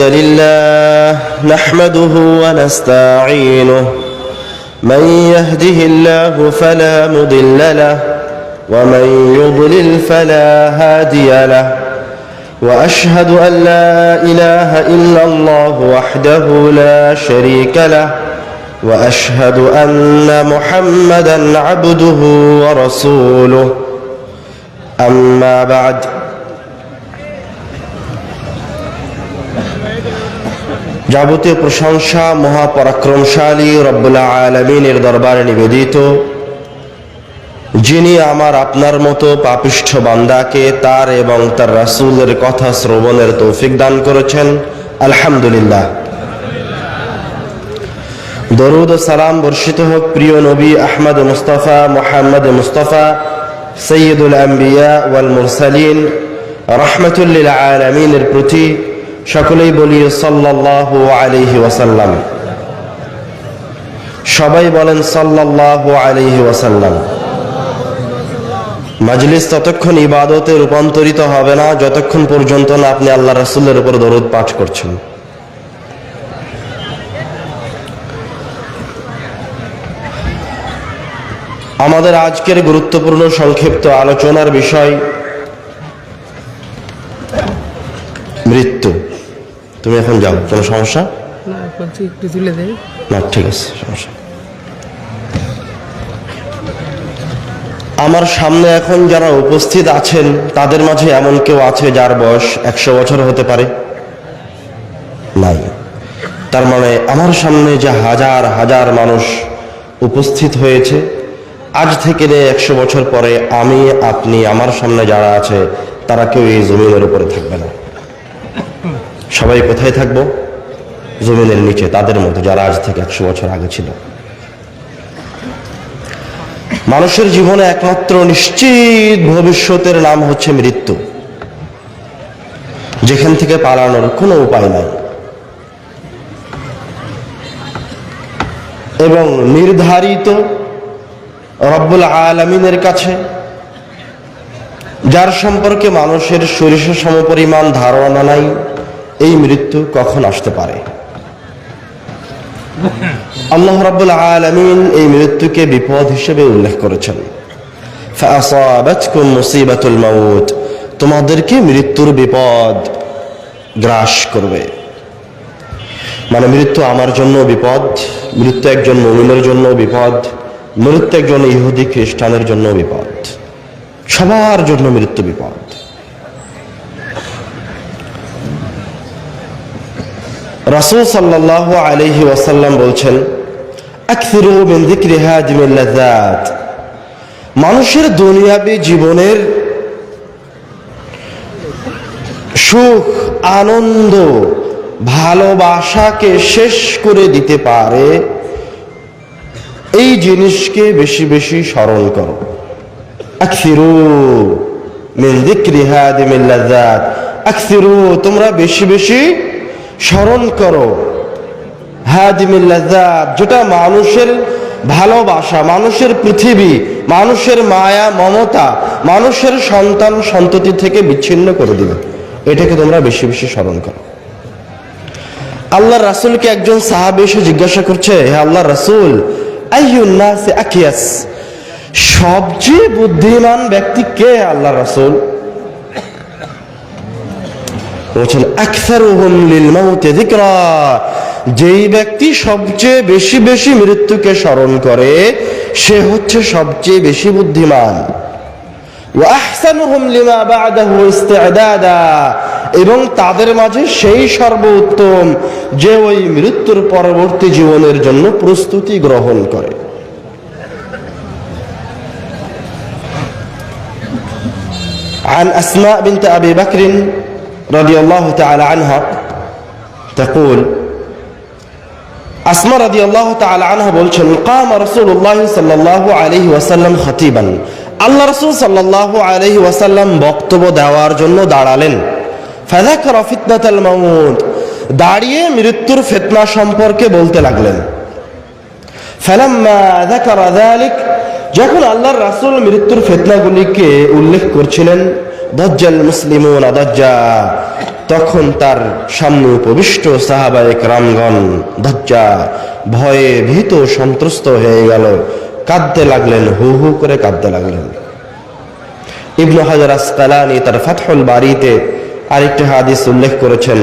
لله نحمده ونستعينه من يهده الله فلا مضل له ومن يضلل فلا هادي له وأشهد أن لا إله إلا الله وحده لا شريك له وأشهد أن محمدًا عبده ورسوله أما بعد যাবতীয় প্রশংসা মহাপরাক্রমশালী রব্বুল আলামিনের দরবারে নিবেদিত, যিনি আমার আপনার মতো পাপিষ্ঠ বান্দাকে তার এবং তার রাসূলের কথা শ্রবণের তৌফিক দান করেছেন। আলহামদুলিল্লাহ। দরুদ ও সালাম বর্ষিত হোক প্রিয় নবী আহমদ মুস্তাফা মুহাম্মদ মুস্তাফা সৈয়দুল আম্বিয়া ওয়াল মুরসালিন রাহমাতুল লিল আলামিনের প্রতি। সকলেই বলি সাল্লাল্লাহু আলাইহি ওয়াসাল্লাম। সবাই বলেন সাল্লাল্লাহু আলাইহি ওয়াসাল্লাম। মাজলিস ততক্ষণ ইবাদতে রূপান্তরিত হবে না যতক্ষণ পর্যন্ত না আপনি আল্লাহ রাসূলের উপর দরুদ পাঠ করছেন। আমাদের আজকের গুরুত্বপূর্ণ সংক্ষিপ্ত আলোচনার বিষয় মৃত্যু। তুমি এখন যাও, কোনো সমস্যা না? ঠিক আছে, সমস্যা। আমার সামনে এখন যারা উপস্থিত আছেন তাদের মাঝে এমন কেউ আছে যার বয়স 100 বছর হতে পারে? নাই। তার মানে আমার সামনে যে হাজার হাজার মানুষ উপস্থিত হয়েছে, আজ থেকে 100 বছর পরে আমি, আপনি, আমার সামনে যারা আছে তারা কেউ এই জমিনের উপরে থাকবে না। সবাই কোথায় থাকবো? জমিনের নিচে, তাদের মতো যারা আজ থেকে 100 বছর আগে ছিল। মানুষের জীবনে একমাত্র নিশ্চিত ভবিষ্যতের নাম হচ্ছে মৃত্যু, যেখান থেকে পালানোর কোনো উপায় নাই এবং নির্ধারিত রব্বুল আলামিনের কাছে, যার সম্পর্কে মানুষের সরিষা সমপরিমাণ ধারণা নাই, এই মৃত্যু কখন আসতে পারে। আল্লাহ রাব্বুল আলামিন এই মৃত্যুকে বিপদ হিসেবে উল্লেখ করেছেন। ফাআসাবাতকুম মুসিবাতুল মাউত, তোমাদেরকে মৃত্যুর বিপদ গ্রাস করবে। মানে মৃত্যু আমার জন্য বিপদ, মৃত্যু একজন মুমিনের জন্য বিপদ, মৃত্যু একজন ইহুদি খ্রিস্টানের জন্য বিপদ, সবার জন্য মৃত্যু বিপদ। রাসূল সাল্লাল্লাহু আলাইহি ওয়াসাল্লাম বলছেন, আকসিরু মিন যিকরি হাদিমিল লাযাত, মানুষের দুনিয়াবী জীবনের সুখ, আনন্দ, ভালোবাসাকে শেষ করে দিতে পারে এই জিনিসকে বেশি বেশি স্মরণ করো। আকসিরু মিন যিকরি হাদিমিল লাযাত, আকসিরু, তোমরা বেশি বেশি স্মরণ করো হাদিমিল লাযাত, যেটা মানুষের ভালোবাসা, মানুষের পৃথিবী, মানুষের মায়া মমতা, মানুষের সন্তান সন্ততি থেকে বিচ্ছিন্ন করে দিবে। এটাকে তোমরা বেশি বেশি স্মরণ করো। আল্লাহর রাসূলকে একজন সাহাবী এসে জিজ্ঞাসা করছে, হে আল্লাহর রাসূল, আইয়ুন নাসি আকিয়াস, সবচেয়ে বুদ্ধিমান ব্যক্তি কে আল্লাহর রাসূল? বলছেন, আকসারুহুম লিল মাউতি যিকরা, যেই ব্যক্তি সবচেয়ে বেশি বেশি মৃত্যুকে স্মরণ করে সে হচ্ছে সবচেয়ে বেশি বুদ্ধিমান। ওয়া আহসানুহুম লিমা বা'দাহু ইস্তি'দাদা, এবং তাদের মাঝে সেই সর্বোত্তম যে ওই মৃত্যুর পরবর্তী জীবনের জন্য প্রস্তুতি গ্রহণ করে। عن أسماء بنت أبي بكر رضي الله تعالى عنها تقول, আসমা রাদিয়াল্লাহু তাআলা আনহা বলছেন, قام رسول الله صلى الله عليه وسلم خطيبا, আল্লাহ রাসূল সাল্লাল্লাহু আলাইহি ওয়াসাল্লাম বক্তব্য দেওয়ার জন্য দাঁড়ালেন। ফাযাকারা ফিতনাতাল মাউত, দাঁড়িয়ে মৃত্যুর ফিতনা সম্পর্কে বলতে লাগলেন। ফালাম্মা যাকারা যালিক, যখন আল্লাহর রাসূল মৃত্যুর ফিতনাগুলিকে উল্লেখ করছিলেন, দাজ্জাল মুসলিমুনা দাজ্জা, তখন তার সামনে উপবিষ্ট সাহাবায়ে কেরামগণ ধজ্জা ভয়ে ভীত সন্ত্রস্ত হয়ে গেল, কাঁদতে লাগলেন, হু হু করে কাঁদতে লাগলেন। ইবনে হাজার আসকালানী তার ফাতহুল বারীতে আরেকটি হাদিস উল্লেখ করেছেন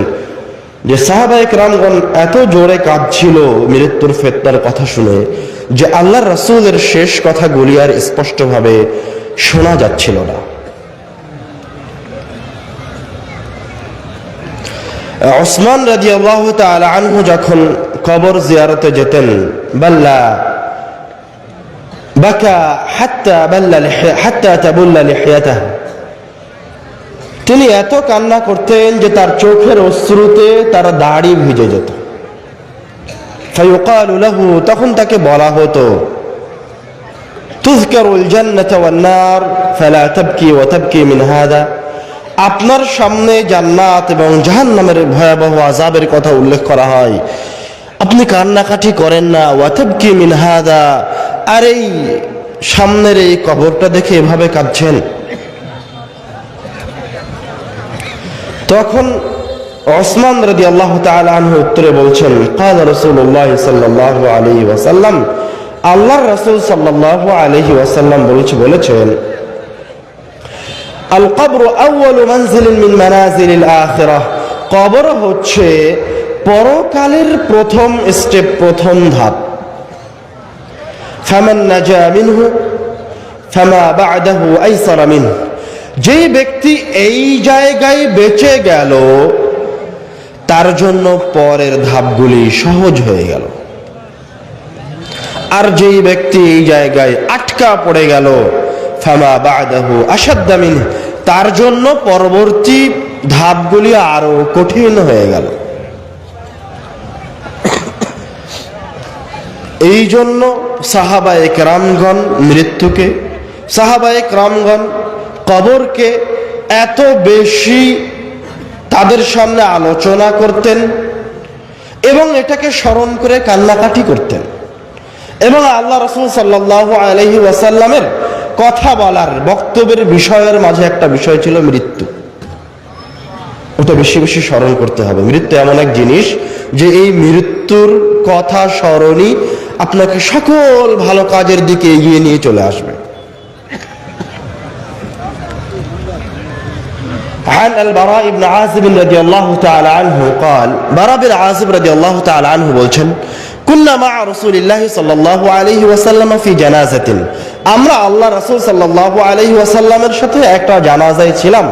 যে সাহাবায়ে কেরামগণ এত জোরে কাঁদছিল মৃত্যুর ফিতনার কথা শুনে যে আল্লাহর রাসূলের শেষ কথাগুলি আর স্পষ্টভাবে শোনা যাচ্ছিল না। উসমান রাদিয়াল্লাহু তাআলা আনহু যখন কবর জিয়ারতে যেতেন, বাকা হাত্তা তাবুল্লা লিহিয়াতাহু, তিনি এত কান্না করতেন যে তার চোখের অশ্রুতে তার দাড়ি ভিজে যেত। ফায়ুকালু লাহু, তখন তাকে বলা হতো, তুযকারুল জান্নাতু ওয়ান নার ফালা তাবকি ওয়া তাবকি মিন হাদা, আপনার সামনে জান্নাত এবং জাহান্নামের ভয়াবহ আযাবের কথা উল্লেখ করা হয়, আপনি কান্নাকাটি করেন না, ওয়া তাবকি মিন হাদা, আর এই সামনের এই কবরটা দেখে এভাবে কাঁদছেন। তখন উসমান রাদিয়াল্লাহু তাআলা আনহু উত্তরে বলছেন, ক্বালা রাসূলুল্লাহ সাল্লাল্লাহু আলাইহি ওয়াসাল্লাম, আল্লাহর রাসূল সাল্লাল্লাহু আলাইহি ওয়াসাল্লাম বলেছেন, আল কবর আউয়ালু মানজিলিন মিন মানাজিলিল আখিরাহ, কবর হচ্ছে পরকালের প্রথম স্টেপ, প্রথম ধাপ। ফামান নাজা মিনহু ফামা বা'দাহু আইসারা মিনহু, যেই ব্যক্তি এই জায়গায় বেঁচে গেল তার জন্য পরের ধাপগুলি সহজ হয়ে গেল, আর যেই ব্যক্তি এই জায়গায় আটকা পড়ে গেল ফামা বা'দাহু আশাদ্দা মিনহু, তার জন্য পরবর্তী ধাপগুলি আরো কঠিন হয়ে গেল। এই জন্য সাহাবায়ে কেরামগণ মৃত্যুকে, সাহাবায়ে কেরামগণ কবরকে এত বেশি তাদের সামনে আলোচনা করতেন এবং এটাকে স্মরণ করে কান্নাকাটি করতেন। এবং আল্লাহ রাসূল সাল্লাল্লাহু আলাইহি ওয়াসাল্লামের কথা বলার বক্তব্যের বিষয়ের মাঝে একটা বিষয় ছিল মৃত্যু। ওটা বেশি বেশি স্মরণ করতে হবে। মৃত্যু এমন এক জিনিস যে এই মৃত্যুর কথা স্মরণই আপনাকে সকল ভালো কাজের দিকে এগিয়ে নিয়ে চলে আসবে। عن البراء بن عازب رضي الله تعالى عنه قال, براء بن عازب رضي الله تعالى عنه বলছেন, كنا مع رسول الله صلى الله عليه وسلم في جنازة, আমরা আল্লাহ রাসূল সাল্লাল্লাহু আলাইহি ওয়াসাল্লামের সাথে একটা জানাজায় ছিলাম।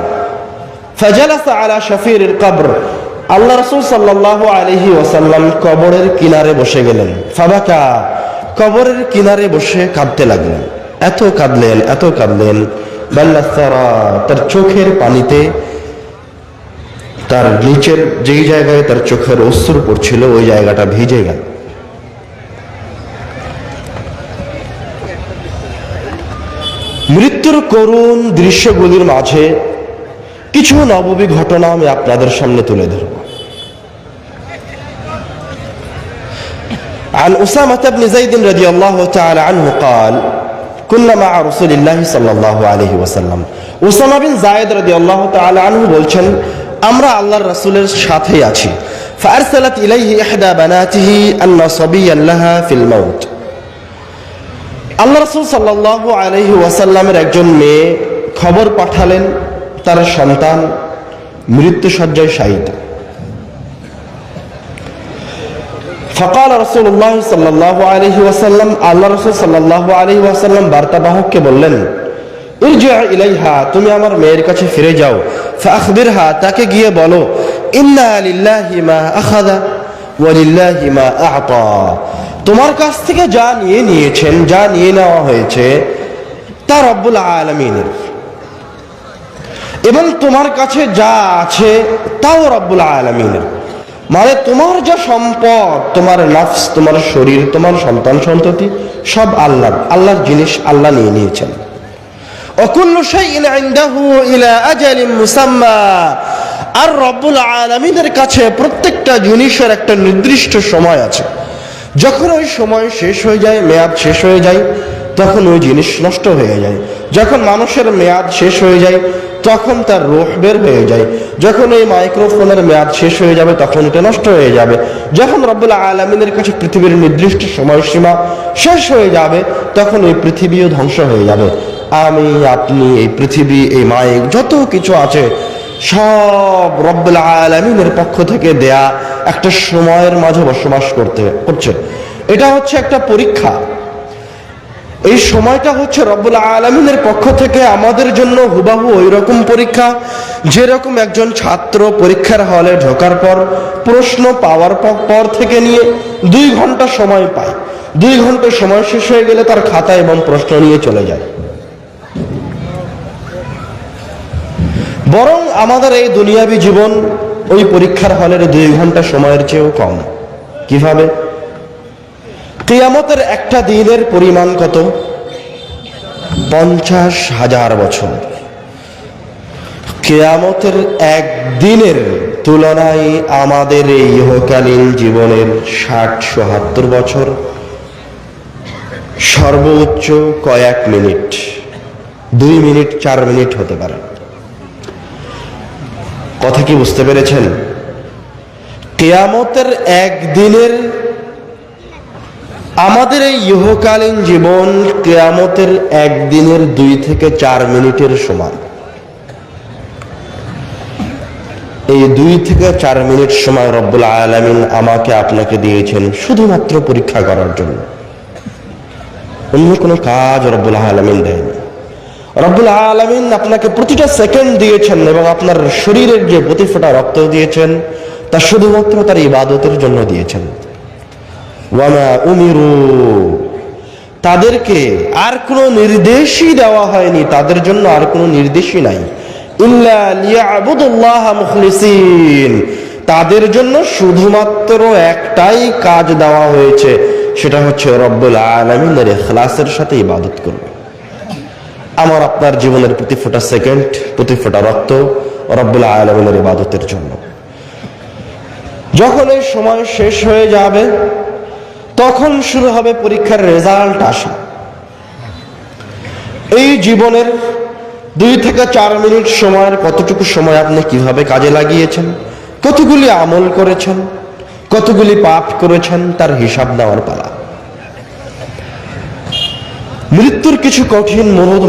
فجلس على شفير القبر, আল্লাহ রাসূল সাল্লাল্লাহু আলাইহি ওয়াসাল্লাম কবরের কিনারে বসে গেলেন। ফাবাকা, কবরের কিনারে বসে কাঁদতে লাগলেন, এত কাঁদলেন বাল্লাসারা, তার চোখের পানিতে তার নিচের যেই জায়গায় তার চোখের অশ্রু পড়ছিল ওই জায়গাটা ভিজে গেল। মৃত্যুর করুণ দৃশ্যগুলির মাঝে কিছু নববী ঘটনা আমি আপনাদের সামনে তুলে ধরব। عن أسامة بن زيد رضي الله تعالى عنه قال, كنا مع رسول الله صلى الله عليه وسلم, উসামা বিন যায়েদ রাদিয়াল্লাহু তাআলা আনহু বলছেন, আমরা আল্লাহর রাসূলের সাথেই আছি। فأرسلت إليه إحدى بناته أن صبيا لها في الموت, আল্লাহ রাসূল সাল্লাল্লাহু আলাইহি ওয়াসাল্লামের একজন মেয়ে খবর পাঠালেন তার সন্তান মৃত্যুশয্যায় শায়িত। فقال رسول الله صلى الله عليه وسلم, আল্লাহ রাসূল সাল্লাল্লাহু আলাইহি ওয়াসাল্লাম বার্তাবাহককে বললেন, ইরজি ইলাইহা, তুমি আমার মেয়ের কাছে ফিরে যাও। ফাআখবিরহা, তাকে গিয়ে বলো, ইন্না লিল্লাহি মা আখাযা ওয়া লিল্লাহি মা আ'তা, তোমার কাছ থেকে যা নিয়েছেন, যা নিয়ে নেওয়া হয়েছে তা রব্বুল আলামিনের, এবং তোমার কাছে যা আছে তাও রব্বুল আলামিনের। মানে তোমার যা সম্পদ, তোমার নফস, তোমার শরীর, তোমার সন্তান সন্ততি সব আল্লাহর জিনিস, আল্লাহ নিয়ে নিয়েছেন। ওয়াকুল্লু শাইইন ইনদাহু ইলা আজালিন মুসাম্মা, আর রব্বুল আলামিনের কাছে প্রত্যেকটা জিনিসের একটা নির্দিষ্ট সময় আছে। যখন ওই সময় শেষ হয়ে যায়, মেয়াদ শেষ হয়ে যায়, তখন ওই জিনিস নষ্ট হয়ে যায়। যখন মানুষের মেয়াদ শেষ হয়ে যায় তখন তার রূহ বের হয়ে যায়। যখন এই মাইক্রোফোনের মেয়াদ শেষ হয়ে যাবে তখন এটা নষ্ট হয়ে যাবে। যখন রব্বুল আলামিনের কাছে পৃথিবীর নির্দিষ্ট সময়সীমা শেষ হয়ে যাবে তখন এই পৃথিবীও ধ্বংস হয়ে যাবে। আমি, আপনি, এই পৃথিবী, এই মাইক, যত কিছু আছে সব রব্বুল আলামিনের পক্ষ থেকে দেয়া একটা সময়ের মাঝে বসবাস করছে। এটা হচ্ছে একটা পরীক্ষা। এই সময়টা হচ্ছে রব্বুল আলামিনের পক্ষ থেকে আমাদের জন্য হুবাহু ওই রকম পরীক্ষা যেরকম একজন ছাত্র পরীক্ষার হলে ঢোকার পর প্রশ্ন পাওয়ার পর থেকে নিয়ে 2 ঘন্টা সময় পায়। 2 ঘন্টা সময় শেষ হয়ে গেলে তার খাতা এবং প্রশ্ন নিয়ে চলে যায়। বরং আমাদের এই দুনিয়াবী জীবন ওই পরীক্ষার হলের 2 ঘন্টা সময়ের চেয়েও কম। কিভাবে? কিয়ামতের একটা দিনের পরিমাণ কত? 50,000 বছর। কিয়ামতের একদিনের তুলনায় আমাদের এই ইহকালীন জীবনের 60-70 বছর, সর্বোচ্চ কয়েক মিনিট, 2 মিনিট 4 মিনিট হতে পারে। কথা কি বুঝতে পেরেছেন? কিয়ামতের একদিনের আমাদের এই ইহকালীন জীবন কিয়ামতের একদিনের 2 থেকে 4 মিনিটের সমান। এই 2 থেকে 4 মিনিট সময় রব্বুল আলামিন আমাকে আপনাকে দিয়েছেন শুধুমাত্র পরীক্ষা করার জন্য। অন্য কোনো কাজ রব্বুল আলামিন দেয়নি। রব্বুল আলামিন আপনাকে প্রতিটা সেকেন্ড দিয়েছেন এবং আপনার শরীরের যে প্রতি ফোঁটা রক্ত দিয়েছেন তা শুধুমাত্র তার ইবাদতের জন্য দিয়েছেন। ওয়ামা উমিরু, তাদেরকে আর কোনো নির্দেশই দেওয়া হয়নি, তাদের জন্য আর কোনো নির্দেশই নাই। ইল্লা লিয়াবুদুল্লাহ মুখলিসিন, তাদের জন্য শুধুমাত্র একটাই কাজ দেওয়া হয়েছে, সেটা হচ্ছে রব্বুল আলামিনের ইখলাসের সাথে ইবাদত করবে। আমার আপনার জীবনের প্রতি ফোঁটা সেকেন্ড, প্রতি ফোঁটা রক্ত রব্বুল আলামিনের ইবাদতের জন্য। যখন এই সময় শেষ হয়ে যাবে তখন শুরু হবে পরীক্ষার রেজাল্ট আসা। এই জীবনের 2 থেকে 4 মিনিট সময়ের কতটুকু সময় আপনি কিভাবে কাজে লাগিয়েছেন, কতগুলি আমল করেছেন, কতগুলি পাপ করেছেন, তার হিসাব দেওয়ার পালা। মৃত্যুর কিছু কঠিন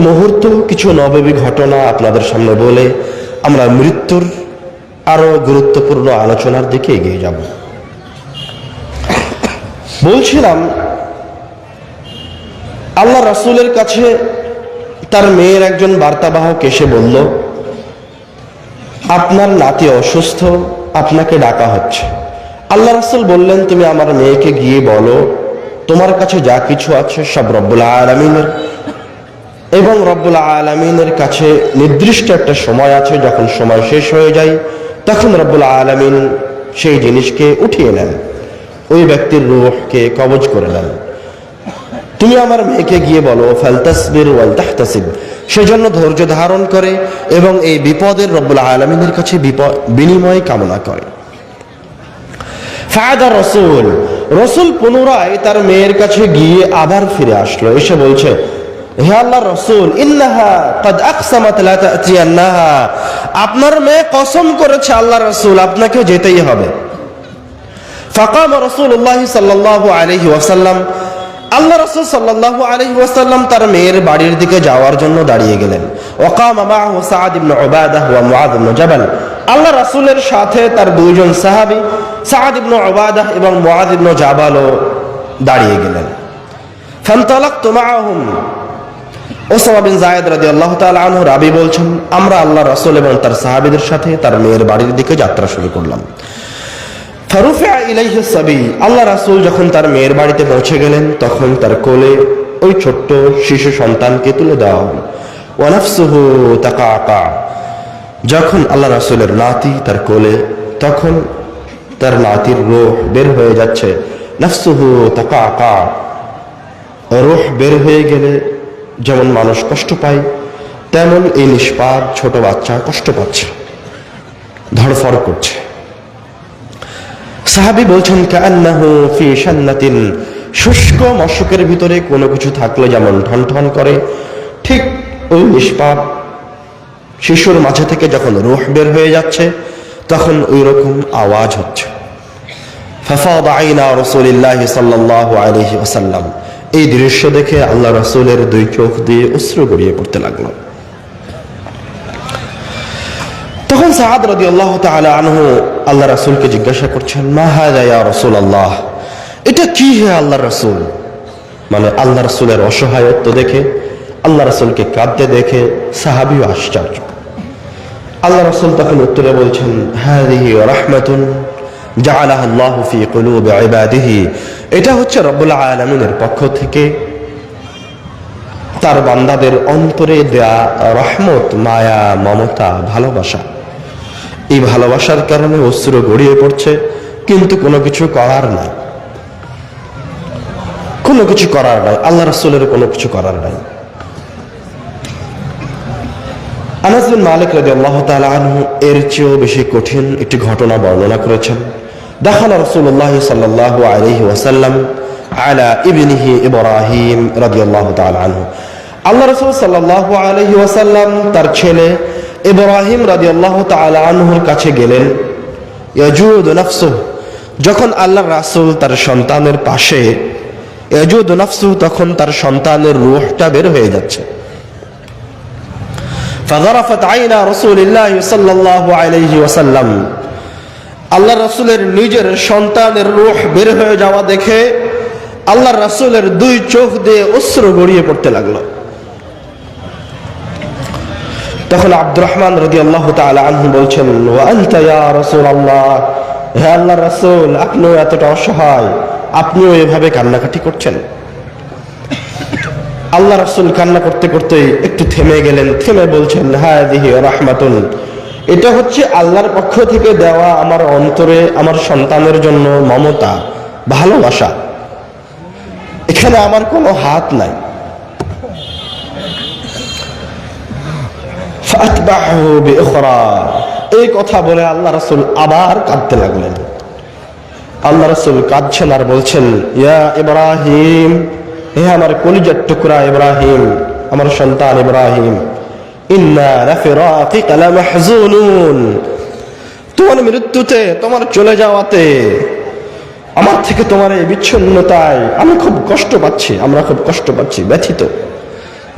মুহূর্ত, কিছু নববী ঘটনা আপনাদের সামনে বলে আমরা মৃত্যুর আরো গুরুত্বপূর্ণ আলোচনার দিকে এগিয়ে যাব। বলছিলাম আল্লাহ রাসূলের কাছে তার মেয়ের একজন বার্তাবাহক এসে বলল, আপনার নাতি অসুস্থ, আপনাকে ডাকা হচ্ছে। আল্লাহ রাসূল বললেন, তুমি আমার মেয়েকে গিয়ে বলো তোমার কাছে যা কিছু আছে সব রব্বুল আলামিনের, এবং রব্বুল আলামিনের কাছে নির্দিষ্ট একটা সময় আছে, যখন সময় শেষ হয়ে যায় তখন রব্বুল আলামিন সেই জিনিসকে উঠিয়ে নেন, ওই ব্যক্তির রূহকে কবজ করে নেন। তুমি আমার মেয়েকে গিয়ে বলো ফালতাসবির ওয়াল তাহতাসিব, সেজন্য ধৈর্য ধারণ করে এবং এই বিপদের রব্বুল আলামিনের কাছে বিনিময় কামনা করে। ফাদা রসুল পুনরায় তার মেয়ের কাছে গিয়ে আবার ফিরে আসলো, এসে বলছে, হে আল্লাহর রাসূল, ইন্নাহা ক্বাদ আকসামাত লা তা'তিয়ান্নাহা, আপনার মেয়ে কসম করেছে আল্লাহর রাসূল আপনাকে যেতেই হবে। ফাকাম রাসূলুল্লাহ সাল্লাল্লাহু আলাইহি ওয়াসাল্লাম, আল্লাহ রাসূল সাল্লাল্লাহু আলাইহি ওয়াসাল্লাম তার মেয়ের বাড়ির দিকে যাওয়ার জন্য দাঁড়িয়ে গেলেন। ওয়াকামা মাআহু সাআদ ইবনে উবাদাহ ওয়া মুআয ইবনে জাবাল, আল্লাহ রাসূলের সাথে তার 2 জন সাহাবী সাআদ ইবনে উবাদাহ এবং মুআয ইবনে জাবালও দাঁড়িয়ে গেলেন। ফান্তালাকতু মাআহুম, ওসামা বিন যায়েদ রাদিয়াল্লাহু তাআলা আনহু রাবী বলছেন, আমরা আল্লাহ রাসূল এবং তার সাহাবীদের সাথে তার মেয়ের বাড়ির দিকে যাত্রা শুরু করলাম। ফারুফিআ ইলাইহি সাবী, আল্লাহ রাসূল যখন তার মেয়ের বাড়িতে পৌঁছে গেলেন তখন তার কোলে ওই ছোট্ট শিশু সন্তানকে তুলে দেওয়া হলো। ওয়া নাফসুহু তাকাআকা, যখন আল্লাহ রাসূলের নাতি তার কোলে, তখন তার নাতির রূহ বের হয়ে যাচ্ছে। নাফসুহু তাকাআকা, রূহ বের হয়ে গেলে যেমন মানুষ কষ্ট পায় তেমন এই নিষ্পাপ ছোট বাচ্চা কষ্ট পাচ্ছে, ধড়ফড় করছে। সাহাবী বলছেন, কাআন্নাহু ফি শান্নাতিন, শুষ্ক মশকের ভিতরে কোনো কিছু থাকলে যেমন ঠনঠন করে, ঠিক ওই নিষ্পাপ শিশুর মাঝে থেকে যখন রূহ বের হয়ে যাচ্ছে তখন ওই রকম আওয়াজ হচ্ছে। ফাফাদ আইনা রাসূলিল্লাহি সাল্লাল্লাহু আলাইহি ওয়াসাল্লাম, এই দৃশ্য দেখে আল্লাহ রাসূলের দুই চোখ দিয়ে অশ্রু গড়িয়ে পড়তে লাগলো। তখন সাআদ রাদিয়াল্লাহু তাআলা আনহু আল্লাহ রাসূলকে জিজ্ঞাসা করছেন, মা হাযা ইয়া রাসূলুল্লাহ, এটা কি হে আল্লাহ রাসূল? মানে আল্লাহ রাসূলের অসহায়ত্ব দেখে, আল্লাহ রাসূলকে কাঁদতে দেখে সাহাবীও আশ্চর্য। আল্লাহ রাসূল তখন উত্তরে বলছেন, হাযিহি রাহমাতুন জাআলাহা আল্লাহু ফি কুলুবি ইবাদিহি, এটা হচ্ছে রব্বুল আলামিনের পক্ষ থেকে তার বান্দাদের অন্তরে দেয়া রহমত, মায়া, মমতা, ভালোবাসা। এই ভালোবাসার কারণে অশ্রু গড়িয়ে পড়ছে, কিন্তু কোনো কিছু করার নাই, কোনো কিছু করার নাই, আল্লাহ রাসূলের কোনো কিছু করার নাই। আনাস বিন মালিক রাদিয়াল্লাহু তাআলা আনহু এর চেয়েও বেশি কঠিন একটি ঘটনা বর্ণনা করেছেন। দাখালা রাসূলুল্লাহ সাল্লাল্লাহু আলাইহি ওয়াসাল্লাম আলা ইবনিহি ইব্রাহিম রাদিয়াল্লাহু তাআলা আনহু, আল্লাহ রাসূল সাল্লাল্লাহু আলাইহি ওয়াসাল্লাম তার ছেলে ইব্রাহিম রাদিয়াল্লাহু তাআলা আনহুর কাছে গেলেন। ইয়াজুদু নাফসুহু, যখন আল্লাহর রাসূল তার সন্তানের পাশে, ইয়াজুদু নাফসুহু, তখন তার সন্তানের রূহটা বের হয়ে যাচ্ছে। ফাযারাফাত আইনা রাসূলিল্লাহি সাল্লাল্লাহু আলাইহি ওয়াসাল্লাম, আল্লাহ রাসূলের নিজের সন্তানের রূহ বের হয়ে যাওয়া দেখে আল্লাহ রাসূলের দুই চোখ দিয়ে অশ্রু গড়িয়ে পড়তে লাগলো। তখন আব্দুর রহমান রাদিয়াল্লাহু তাআলা আনহু বলছেন, ওয়া আনতা ইয়া রাসূলুল্লাহ, হে আল্লাহর রাসূল, আপনিও এতটা অসহায়, আপনিও এভাবে কান্নাকাটি করছেন? আল্লাহ রাসূল কান্না করতে করতে একটু থেমে গেলেন, থেমে বলছেন, হাযিহি রাহমাতুন, এটা হচ্ছে আল্লাহর পক্ষ থেকে দেওয়া আমার অন্তরে আমার সন্তানের জন্য মমতা, ভালোবাসা, এখানে আমার কোনো হাত নাই। ফাতবাহু বিউখরা, এই কথা বলে আল্লাহ রাসূল আবার কাঁদতে লাগলেন। আল্লাহ রাসূল কাঁদছেন আর বলছেন, ইয়া ইব্রাহিম, হে আমার কলিজার টুকরা ইব্রাহিম, আমার সন্তান ইব্রাহিম, ইন্না লাফিরাকিকা লামাহজুনুন, তোমার মৃত্যুতে, তোমার চলে যাওয়াতে, আমার থেকে তোমার এই বিচ্ছিন্নতায় আমি খুব কষ্ট পাচ্ছি, আমরা খুব কষ্ট পাচ্ছি, ব্যথিত।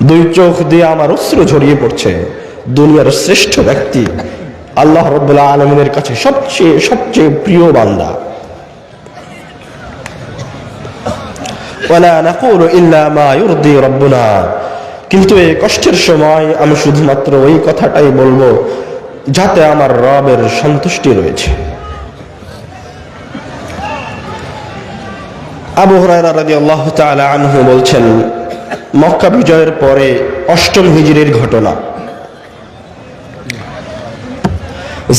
দুই চোখ দিয়ে আমার অশ্রু ঝরিয়ে পড়ছে। দুনিয়ার শ্রেষ্ঠ ব্যক্তি, আল্লাহ রাব্বুল আলামিনের কাছে সবচেয়ে সবচেয়ে প্রিয় বান্দা। ওয়ালা নাকুলু ইল্লা মা ইউরদি রাব্বুনা, কিন্তু এই কষ্টের সময় আমি শুধুমাত্র ওই কথাটাই বলবো যাতে আমার রবের সন্তুষ্টি রয়েছে। আবু হুরায়রা রাদিয়াল্লাহু তাআলা আনহু বলছেন, মক্কা বিজয়ের পরে ৮ম হিজরির ঘটনা।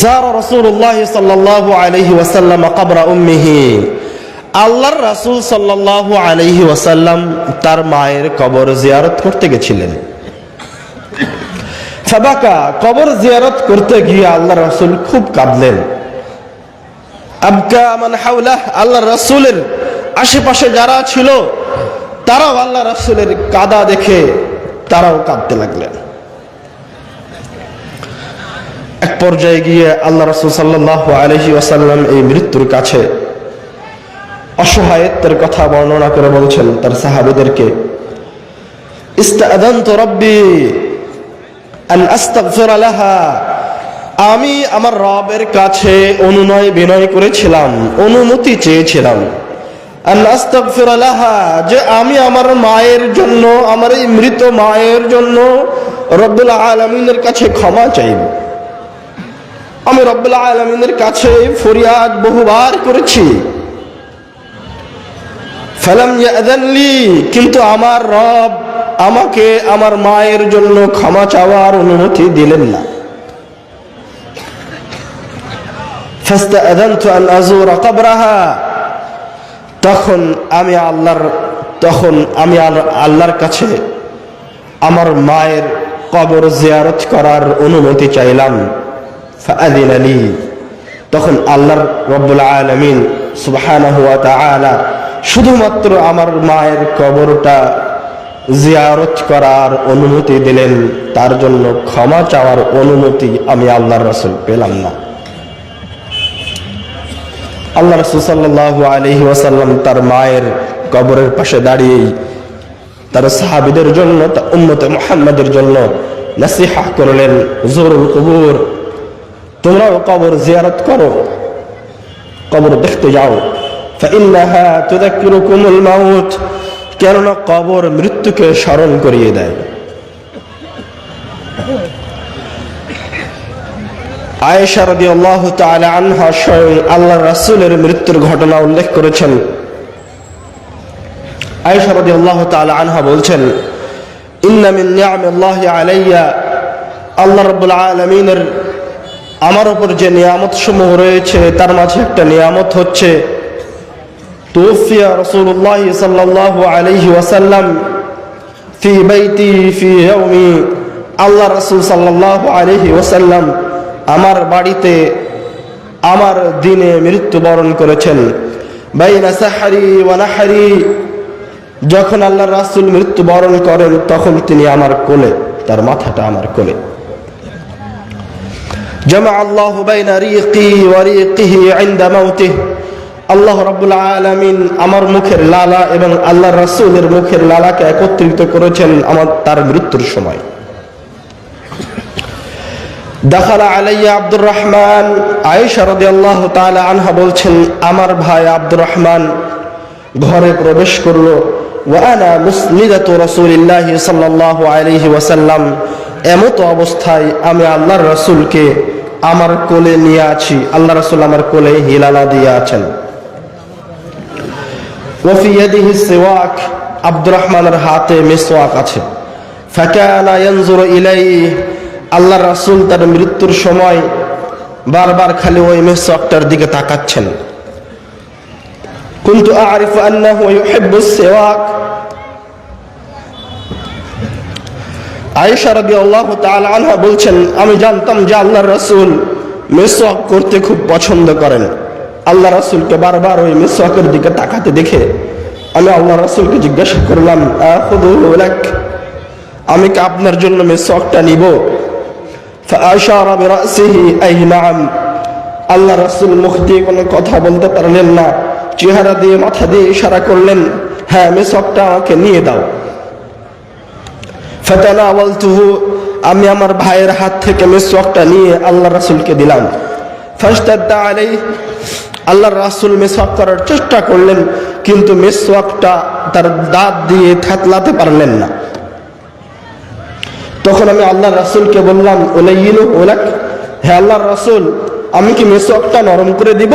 যারা রাসূলুল্লাহ সাল্লাল্লাহু আলাইহি ওয়াসাল্লাম কবর উম্মিহি, আল্লাহর রাসূল সাল্লাল্লাহু আলাইহি ওয়াসাল্লাম তার মায়ের কবর জিয়ারত করতে গেছিলেন। ফাবাকা, কবর জিয়ারত করতে গিয়ে আল্লাহর রাসূল খুব কাঁদলেন। আবকা মান হাওলা, আল্লাহর রাসূলের আশেপাশে যারা ছিল তারাও আল্লাহ রাসূলের কাঁদা দেখে তারাও কাঁদতে লাগলেন। এক পর্যায়ে গিয়ে আল্লাহ রাসূল সাল্লাল্লাহু আলাইহি ওয়াসাল্লাম এই মৃত্যুর কাছে অসহায়ত্বের কথা বর্ণনা করে বলছেন তার সাহাবীদেরকে, ইস্তাআযানতু রাব্বি আন আস্তাগফির লাহা, আমি আমার রবের কাছে অনুনয় বিনয় করেছিলাম, অনুমতি চেয়েছিলাম, আন আস্তাগফির লাহা, যে আমি আমার মায়ের জন্য, আমার এই মৃত মায়ের জন্য রব্বুল আলামিনের কাছে ক্ষমা চাইব। আমি রব্বুল আলামিনের কাছে ফরিয়াদ বহুবার করেছি। ফালাম ইয়াযান লি, কিন্তু আমার রব আমাকে আমার মায়ের জন্য ক্ষমা চাওয়ার অনুমতি দিলেন না। ফাস্তাআযানতু আন আযুরা কবরাহা, তখন আমি আল্লাহর কাছে আমার মায়ের কবর জিয়ারত করার অনুমতি চাইলাম। ফাআযিনা লি, তখন আল্লাহর রব্বুল আলামিন সুবহানাহু ওয়া তাআলা শুধুমাত্র আমার মায়ের কবরটা জিয়ারত করার অনুমতি দিলেন, তার জন্য ক্ষমা চাওয়ার অনুমতি আমি আল্লাহর রাসূল পেলাম না। আল্লাহ রাসূল সাল্লাল্লাহু আলাইহি ওয়াসাল্লাম তার মায়ের কবরের পাশে দাঁড়িয়ে তার সাহাবীদের জন্য, তার উম্মতে মুহাম্মাদের জন্য নসিহত করলেন, জুরুল কুবুর, তোমরাও কবর জিয়ারত করো, কবর দেখতে যাও। ফাইন্নাহা তুযাক্কিরুকুমুল মাউত, কেননা কবর মৃত্যুকে স্মরণ করিয়ে দেয়। আয়েশা রাদিয়াল্লাহু তাআলা আনহা স্বয়ং আল্লাহর রাসূলের মৃত্যুর ঘটনা উল্লেখ করেছেন। আয়েশা রাদিয়াল্লাহু তাআলা আনহা বলছেন, ইন্না মিন নি'ামিল্লাহি আলাইয়া, আল্লাহ রাব্বুল আলামিনের আমার উপর যে নিয়ামত সমূহ রয়েছে তার মাঝে একটা নিয়ামত হচ্ছে তুফিয়া রাসূলুল্লাহ সাল্লাল্লাহু আলাইহি ওয়াসাল্লাম ফি বাইতি ফি ইয়াউমি, আল্লাহ রাসূল সাল্লাল্লাহু আলাইহি ওয়াসাল্লাম আমার বাড়িতে আমার দিনে মৃত্যুবরণ করেছেন। বাইনা সাহরি ওয়া নাহরি, যখন আল্লাহ রাসূল মৃত্যুবরণ করেন তখন তিনি আমার কোলে, তার মাথাটা আমার কোলে। জামা আল্লাহু বাইনা রিকি ওয়া রিকিহি ইনদা মাউতিহি, আল্লাহ রাব্বুল আলামিন আমার মুখের লালা এবং আল্লাহ রাসূলের মুখের লালাকে একত্রিত করেছেন আমার তার মৃত্যুর সময়। দাখালা আলাইয়া আব্দুর রহমান, আয়েশা রাদিয়াল্লাহু তাআলা আনহা বলছেন, আমার ভাই আব্দুর রহমান ঘরে প্রবেশ করলো। ওয়া আনা মুসনিদাতু রাসূলিল্লাহি সাল্লাল্লাহু আলাইহি ওয়াসাল্লাম, এমত অবস্থায় আমি আল্লাহর রাসূলকে আমার কোলে নিয়ে আছি, আল্লাহ রাসূল আমার কোলে হিলালা দিয়ে আছেন। ওয়া ফি ইয়াদিহি সিওয়াক, আব্দুর রহমানের হাতে মিসওয়াক আছে। ফাকানা ইয়ানজুরু ইলাইহি, আল্লাহর রাসূল তার মৃত্যুর সময় বারবার খালি ওই মিসওয়াকটার দিকে তাকাচ্ছেন। কুনতু আ'রিফু আন্নাহু ইউহিব্বুস সিওয়াক, আয়েশা রাদিয়াল্লাহু তাআলা আনহা বলছেন, আমি জানতাম যে আল্লাহর রাসূল মিসওয়াক করতে খুব পছন্দ করেন। আল্লাহ রাসূলকে বারবার ওই মিসওয়াকের দিকে তাকাতে দেখে আমি আল্লাহ রাসূলকে জিজ্ঞাসা করলাম, আখুযুহু লাক, আমি কি আপনার জন্য মিসওয়াকটা নিব? ফাআশারা বিরাসিহি আই নাম, আল্লাহ রাসূল মুখ দিয়ে কোনো কথা বলতে পারলেন না, চেহারা দিয়ে মাথা দিয়ে ইশারা করলেন, হ্যাঁ মিসওয়াকটা আমাকে নিয়ে দাও। ফাতানাওয়ালতুহু, আমি আমার ভাইয়ের হাত থেকে মিসওয়াকটা নিয়ে আল্লাহ রাসূলকে দিলাম। ফাশতাদ্দা আলাইহি, আল্লাহর রাসূল মিসওয়াক করার চেষ্টা করলেন কিন্তু মিসওয়াকটা তার দাঁত দিয়ে থেতলাতে পারলেন না। তখন আমি আল্লাহর রাসূলকে বললাম, উলাইয়িনু ওলাক, হে আল্লাহর রাসূল আমি কি মিসওয়াকটা নরম করে দিব?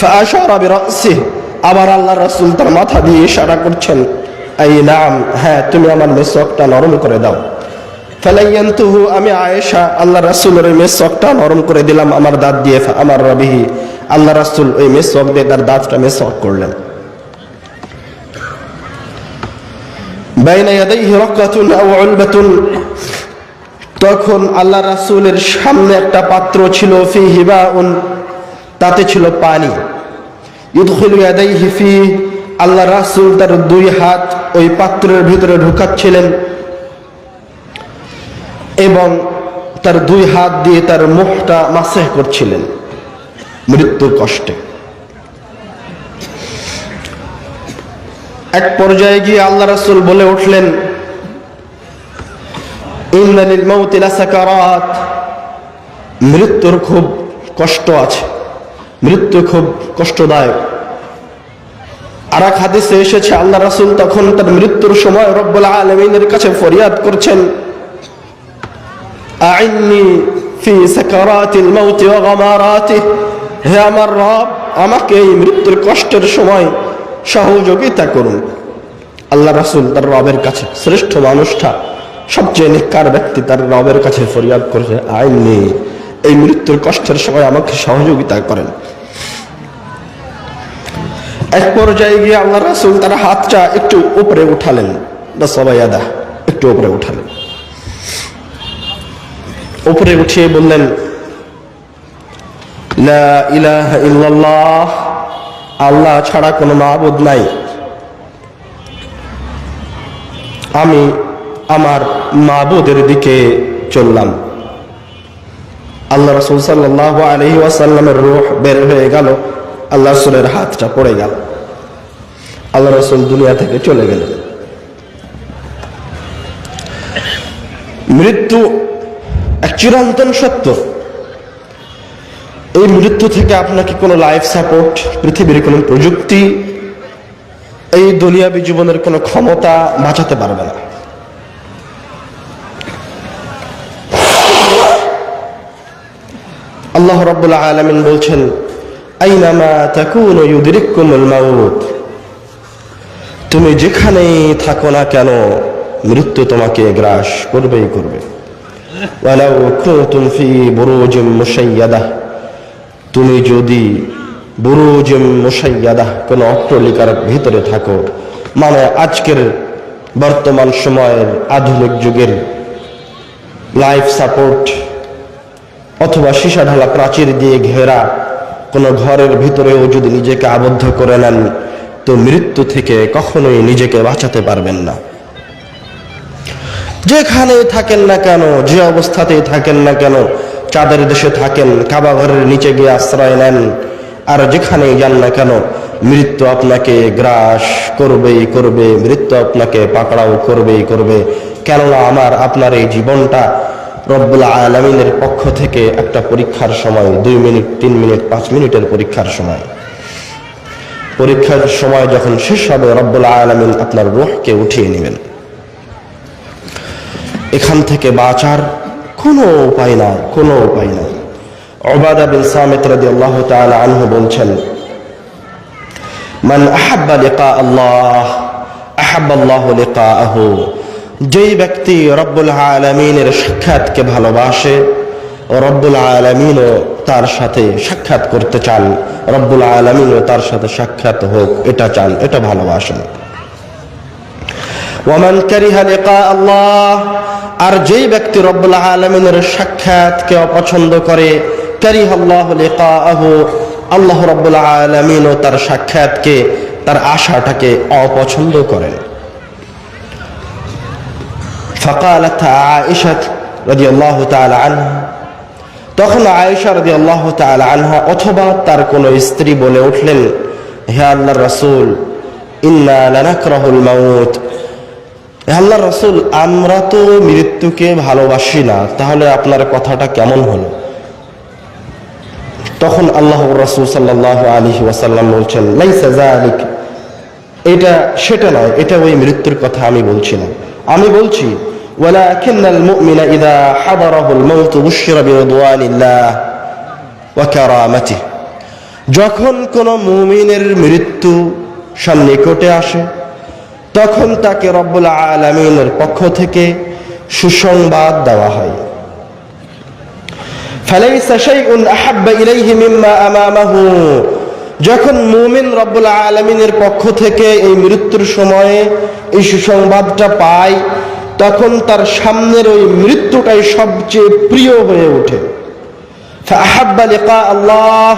ফাআশারা বিরাসিহি, আবার আল্লাহর রাসূল তার মাথা দিয়ে ইশারা করছেন, আই নাম, হ্যাঁ তুমি আমার মিসওয়াকটা নরম করে দাও। ফালাইয়ানতুহু, আমি আয়েশা আল্লাহ রাসূলের মিসওয়াকটা নরম করে দিলাম আমার দাঁত দিয়ে। আমার রবিহি, আল্লাহ রাসূল ওই মিসওয়াক দিয়ে তার দাঁতটা মিসওয়াক করলেন। বাইনা ইয়াদাইহি রাকাতুন আও উলবাতুন, তখন আল্লাহ রাসূলের সামনে একটা পাত্র ছিল, ফিহি বাউন, তাতে ছিল পানি। ইউদখিলু ইয়াদাইহি ফি, আল্লাহ রাসূল তার দুই হাত ওই পাত্রের ভিতরে ঢুকাচ্ছিলেন এবং তার দুই হাত দিয়ে তার মুখটা মাসহ করছিলেন মৃত্যুর কষ্টে। এক পর্যায়ে গিয়ে আল্লাহ রাসূল বলে উঠলেন, ইন্না লিল মাউতি লাসাকারাত, মৃত্যুর খুব কষ্ট আছে, মৃত্যু খুব কষ্টদায়ক। আর এক হাদিসে এসেছে আল্লাহ রাসূল তখন তার মৃত্যুর সময় রব্বুল আলামিনের কাছে ফরিয়াদ করছেন, আইন্নি ফি সাকারাতিল মাউত ওয়া গামারাতিহি, হে আমার রব আমাকে এই মৃত্যুর কষ্টের সময় সহযোগিতা করুন। আল্লাহ রাসূল তার রবের কাছে, শ্রেষ্ঠ মানুষটা সবচেয়ে নেককার ব্যক্তি তার রবের কাছে ফরিয়াদ করছে, আইন্নি, এই মৃত্যুর কষ্টের সময় আমাকে সহযোগিতা করেন। এক পর্যায়ে গিয়ে আল্লাহ রাসূল তার হাতটা একটু উপরে উঠালেন, বাসাবায়াদা, একটু উপরে উঠালেন। উপরে উঠিয়ে বললেন, লা ইলাহা ইল্লাল্লাহ, আল্লাহ ছাড়া কোনো মাবুদ নাই। আমি আমার মাবুদের দিকে চললাম। আল্লাহ রাসূল সাল্লাল্লাহু আলাইহি ওয়াসাল্লামের রূহ বের হয়ে গেল, আল্লাহ রাসূলের হাতটা পড়ে গেল, আল্লাহ রাসূল দুনিয়া থেকে চলে গেলেন। মৃত্যু এক চিরন্তন সত্য। এই মৃত্যু থেকে আপনাকে কোনো লাইফ সাপোর্ট, পৃথিবীর কোনো প্রযুক্তি, এই দুনিয়াবী জীবনের কোনো ক্ষমতা বাঁচাতে পারবে না। আল্লাহ রাব্বুল আলামিন বলছেন, আইনামা তাকুনু ইউদরিকুমুল মাউত, তুমি যেখানেই থাকো না কেন মৃত্যু তোমাকে গ্রাস করবেই করবে। ওয়ালাউ কুনতুম ফি বুরুজিম মুশাইয়াদাহ, তুমি যদি বুরুজিম মুশাইয়াদাহ কোন অট্টালিকার ভিতরে থাকো, মানে আজকের বর্তমান সময়ের আধুনিক যুগের লাইফ সাপোর্ট অথবা সীসা ঢালা প্রাচীর দিয়ে ঘেরা কোনো ঘরের ভিতরেও যদি নিজেকে আবদ্ধ করে নেন, তো মৃত্যু থেকে কখনোই নিজেকে বাঁচাতে পারবেন না। যেখানে থাকেন না কেন, যে অবস্থাতেই থাকেন না কেন, চাঁদের দেশে থাকেন, কাবা ঘরের নিচে গিয়ে আশ্রয় নেন, আর যেখানেই যান না কেন মৃত্যু আপনাকে গ্রাস করবেই করবে, মৃত্যু আপনাকে পাকড়াও করবেই করবে। কেননা আপনার এই জীবনটা রব্বুল আলামিনের পক্ষ থেকে একটা পরীক্ষার সময়, 2 মিনিট 3 মিনিট 5 মিনিটের পরীক্ষার সময়। পরীক্ষার সময় যখন শেষ হবে, রব্বুল আলামিন আপনার রূহকে উঠিয়ে নেবেন। এখান থেকে বাঁচার কোনো উপায় নাই, কোনো উপায় নাই। উবাদা বিন সামিত রাদিয়াল্লাহু তাআলা আনহু বলছেন, মান আহাব্বা লিকা আল্লাহ আহাব্বাল্লাহু লিকাআহু, যেই ব্যক্তি রব্বুল আলামিনের সাক্ষাৎকে ভালোবাসে, রব্বুল আলামিনও তার সাথে সাক্ষাৎ করতে চান, রব্বুল আলামিনও তার সাথে সাক্ষাৎ হোক এটা চান, এটা ভালোবাসেন। ওয়ামান কারিহা লিকা আল্লাহ, আর যেই ব্যক্তি রব্বুল আলামিনের সাক্ষাৎকে অপছন্দ করে, কারিহাল্লাহু লিকাআহু, আল্লাহ রব্বুল আলামিনও তার সাক্ষাৎকে, তার আশাটাকে অপছন্দ করেন। ফাকালাত আয়েশা রাদিয়াল্লাহু তাআলা আনহা, তখন আয়েশা রাদিয়াল্লাহু তাআলা আনহা অথবা তার কোন স্ত্রী বলে উঠলেন, হে আল্লাহর রাসূল, ইন্না লানাকরাহুল মাউত, হে আল্লাহর রাসূল, আমরা তো মৃত্যুকে ভালোবাসি না, তাহলে আপনার কথাটা কেমন হলো? তখন আল্লাহর রাসূল সাল্লাল্লাহু আলাইহি ওয়াসাল্লাম বলছেন, লাইসা যালিক, এটা সেটা নয়, এটা ওই মৃত্যুর কথা আমি বলছি না। আমি বলছি, ওয়ালাকিন্নাল মুমিনা ইযা হাদারাহুল মাউত বুশিরা বিরিদওয়ানিল্লাহ ওয়া কারামাতিহি, যখন কোন মুমিনের মৃত্যু সন্নিকটে আসে, তখন তাকে রব্বুল আলামিনের পক্ষ থেকে সুসংবাদ দেওয়া হয়। ফালাইসা শাইউন আহাব্বা ইলাইহি মিম্মা আমামাহু, যখন মুমিন রব্বুল আলামিনের পক্ষ থেকে এই মৃত্যুর সময়ে এই সুসংবাদটা পায়, তখন তার সামনের ওই মৃত্যুটাই সবচেয়ে প্রিয় হয়ে ওঠে। ফাআহাব্বা লিকা আল্লাহ,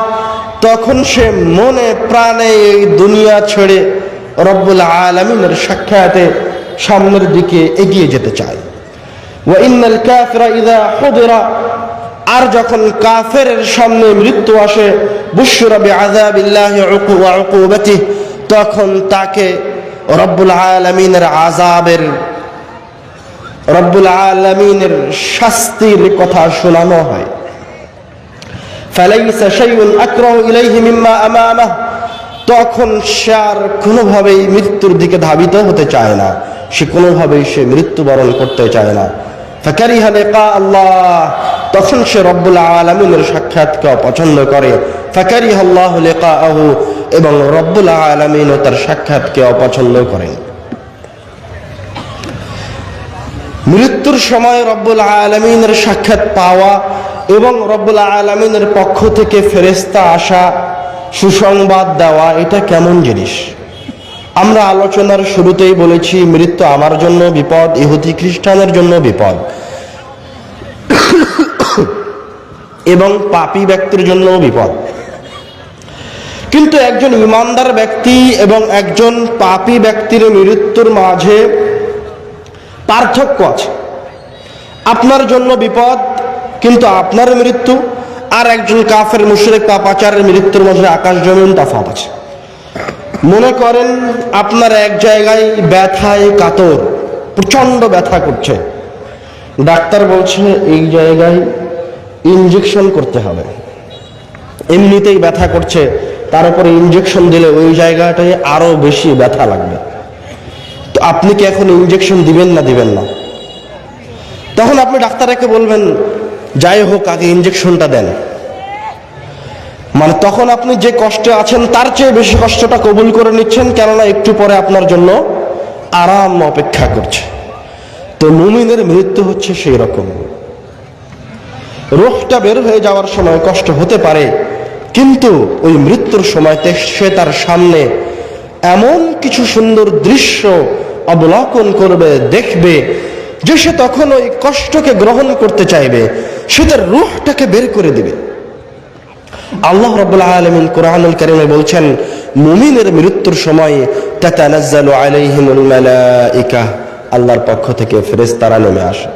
তখন সে মনে প্রাণে এই দুনিয়া ছেড়ে রব্বুল আলামিনের সাক্ষাতে সামনের দিকে এগিয়ে যেতে চায়। ওয়া ইন্নাল কাফিরা ইযা হুদিরা, আর যখন কাফেরের সামনে মৃত্যু আসে, বুশরা বিআযাবিল্লাহি ওয়া উকুবাতিহি, তখন তাকে রব্বুল আলামিনের আযাবের, রব্বুল আলামিনের শাস্তির কথা শোনানো হয়। ফালাইসা শাইউন আকরাহু ইলাইহি মিম্মা আমামাহু, তখন সে আর কোনোভাবেই মৃত্যুর দিকে ধাবিত হতে চায় না, সে কোনোভাবেই সে মৃত্যুবরণ করতে চায় না। ফাকারিহা লিকা আল্লাহ, তখন সে রব্বুল আলামিনের সাক্ষাৎকে অপছন্দ করে। ফাকারিহাল্লাহু লিকাআহু, এবং রব্বুল আলামিনও তার সাক্ষাৎকে অপছন্দ করেন। মৃত্যুর সময় রব্বুল আলামিনের সাক্ষাৎ পাওয়া এবং রব্বুল আলামিনের পক্ষ থেকে ফেরেশতা আসা, সুসংবাদ দেওয়া, এটা কেমন জিনিস? আমরা আলোচনার শুরুতেই বলেছি, মৃত্যু আমার জন্য বিপদ, ইহুদি খ্রিস্টানের জন্য বিপদ, এবং পাপী ব্যক্তির জন্য বিপদ। কিন্তু একজন ইমানদার ব্যক্তি এবং একজন পাপী ব্যক্তির মৃত্যুর মাঝে পার্থক্য আছে। আপনার জন্য বিপদ কিন্তু আপনার মৃত্যু, আর একজন কাফের মুশরিক পাপাচারের মৃত্যুর মধ্যে আকাশ জমিন তফাৎ আছে। মনে করেন আপনার এক জায়গায় ব্যথায় কাতর, প্রচন্ড ব্যথা করছে, ডাক্তার বলছে এই জায়গায় ইনজেকশন করতে হবে। এমনিতেই ব্যথা করছে, তার উপরে ইনজেকশন দিলে ওই জায়গাটায় আরো বেশি ব্যথা লাগবে। তো আপনি কি এখন ইনজেকশন দিবেন না দিবেন না? তখন আপনি ডাক্তারকে বলবেন যাই হোক আগে ইনজেকশনটা দেন। মানে তখন আপনি যে কষ্টে আছেন তার চেয়ে বেশি কষ্টটা কবুল করে নিচ্ছেন, কেননা একটু পরে আপনার জন্য আরাম অপেক্ষা করছে। তো মুমিনের মৃত্যু হচ্ছে সেই রকম। রূহটা বের হয়ে যাওয়ার সময় কষ্ট হতে পারে, কিন্তু ওই মৃত্যুর সময়তে সে তার সামনে এমন কিছু সুন্দর দৃশ্য অবলোকন করবে, দেখবে, যে সে তখন ওই কষ্টকে গ্রহণ করতে চাইবে, সে তার রূহটাকে বের করে দিবে। আল্লাহ রাব্বুল আলামিন কুরআনুল কারীমে বলছেন, মুমিনের মৃত্যুর সময় তাতানাজ্জালু আলাইহিমুল মালাইকা, আল্লাহর পক্ষ থেকে ফেরেশতারা নেমে আসে।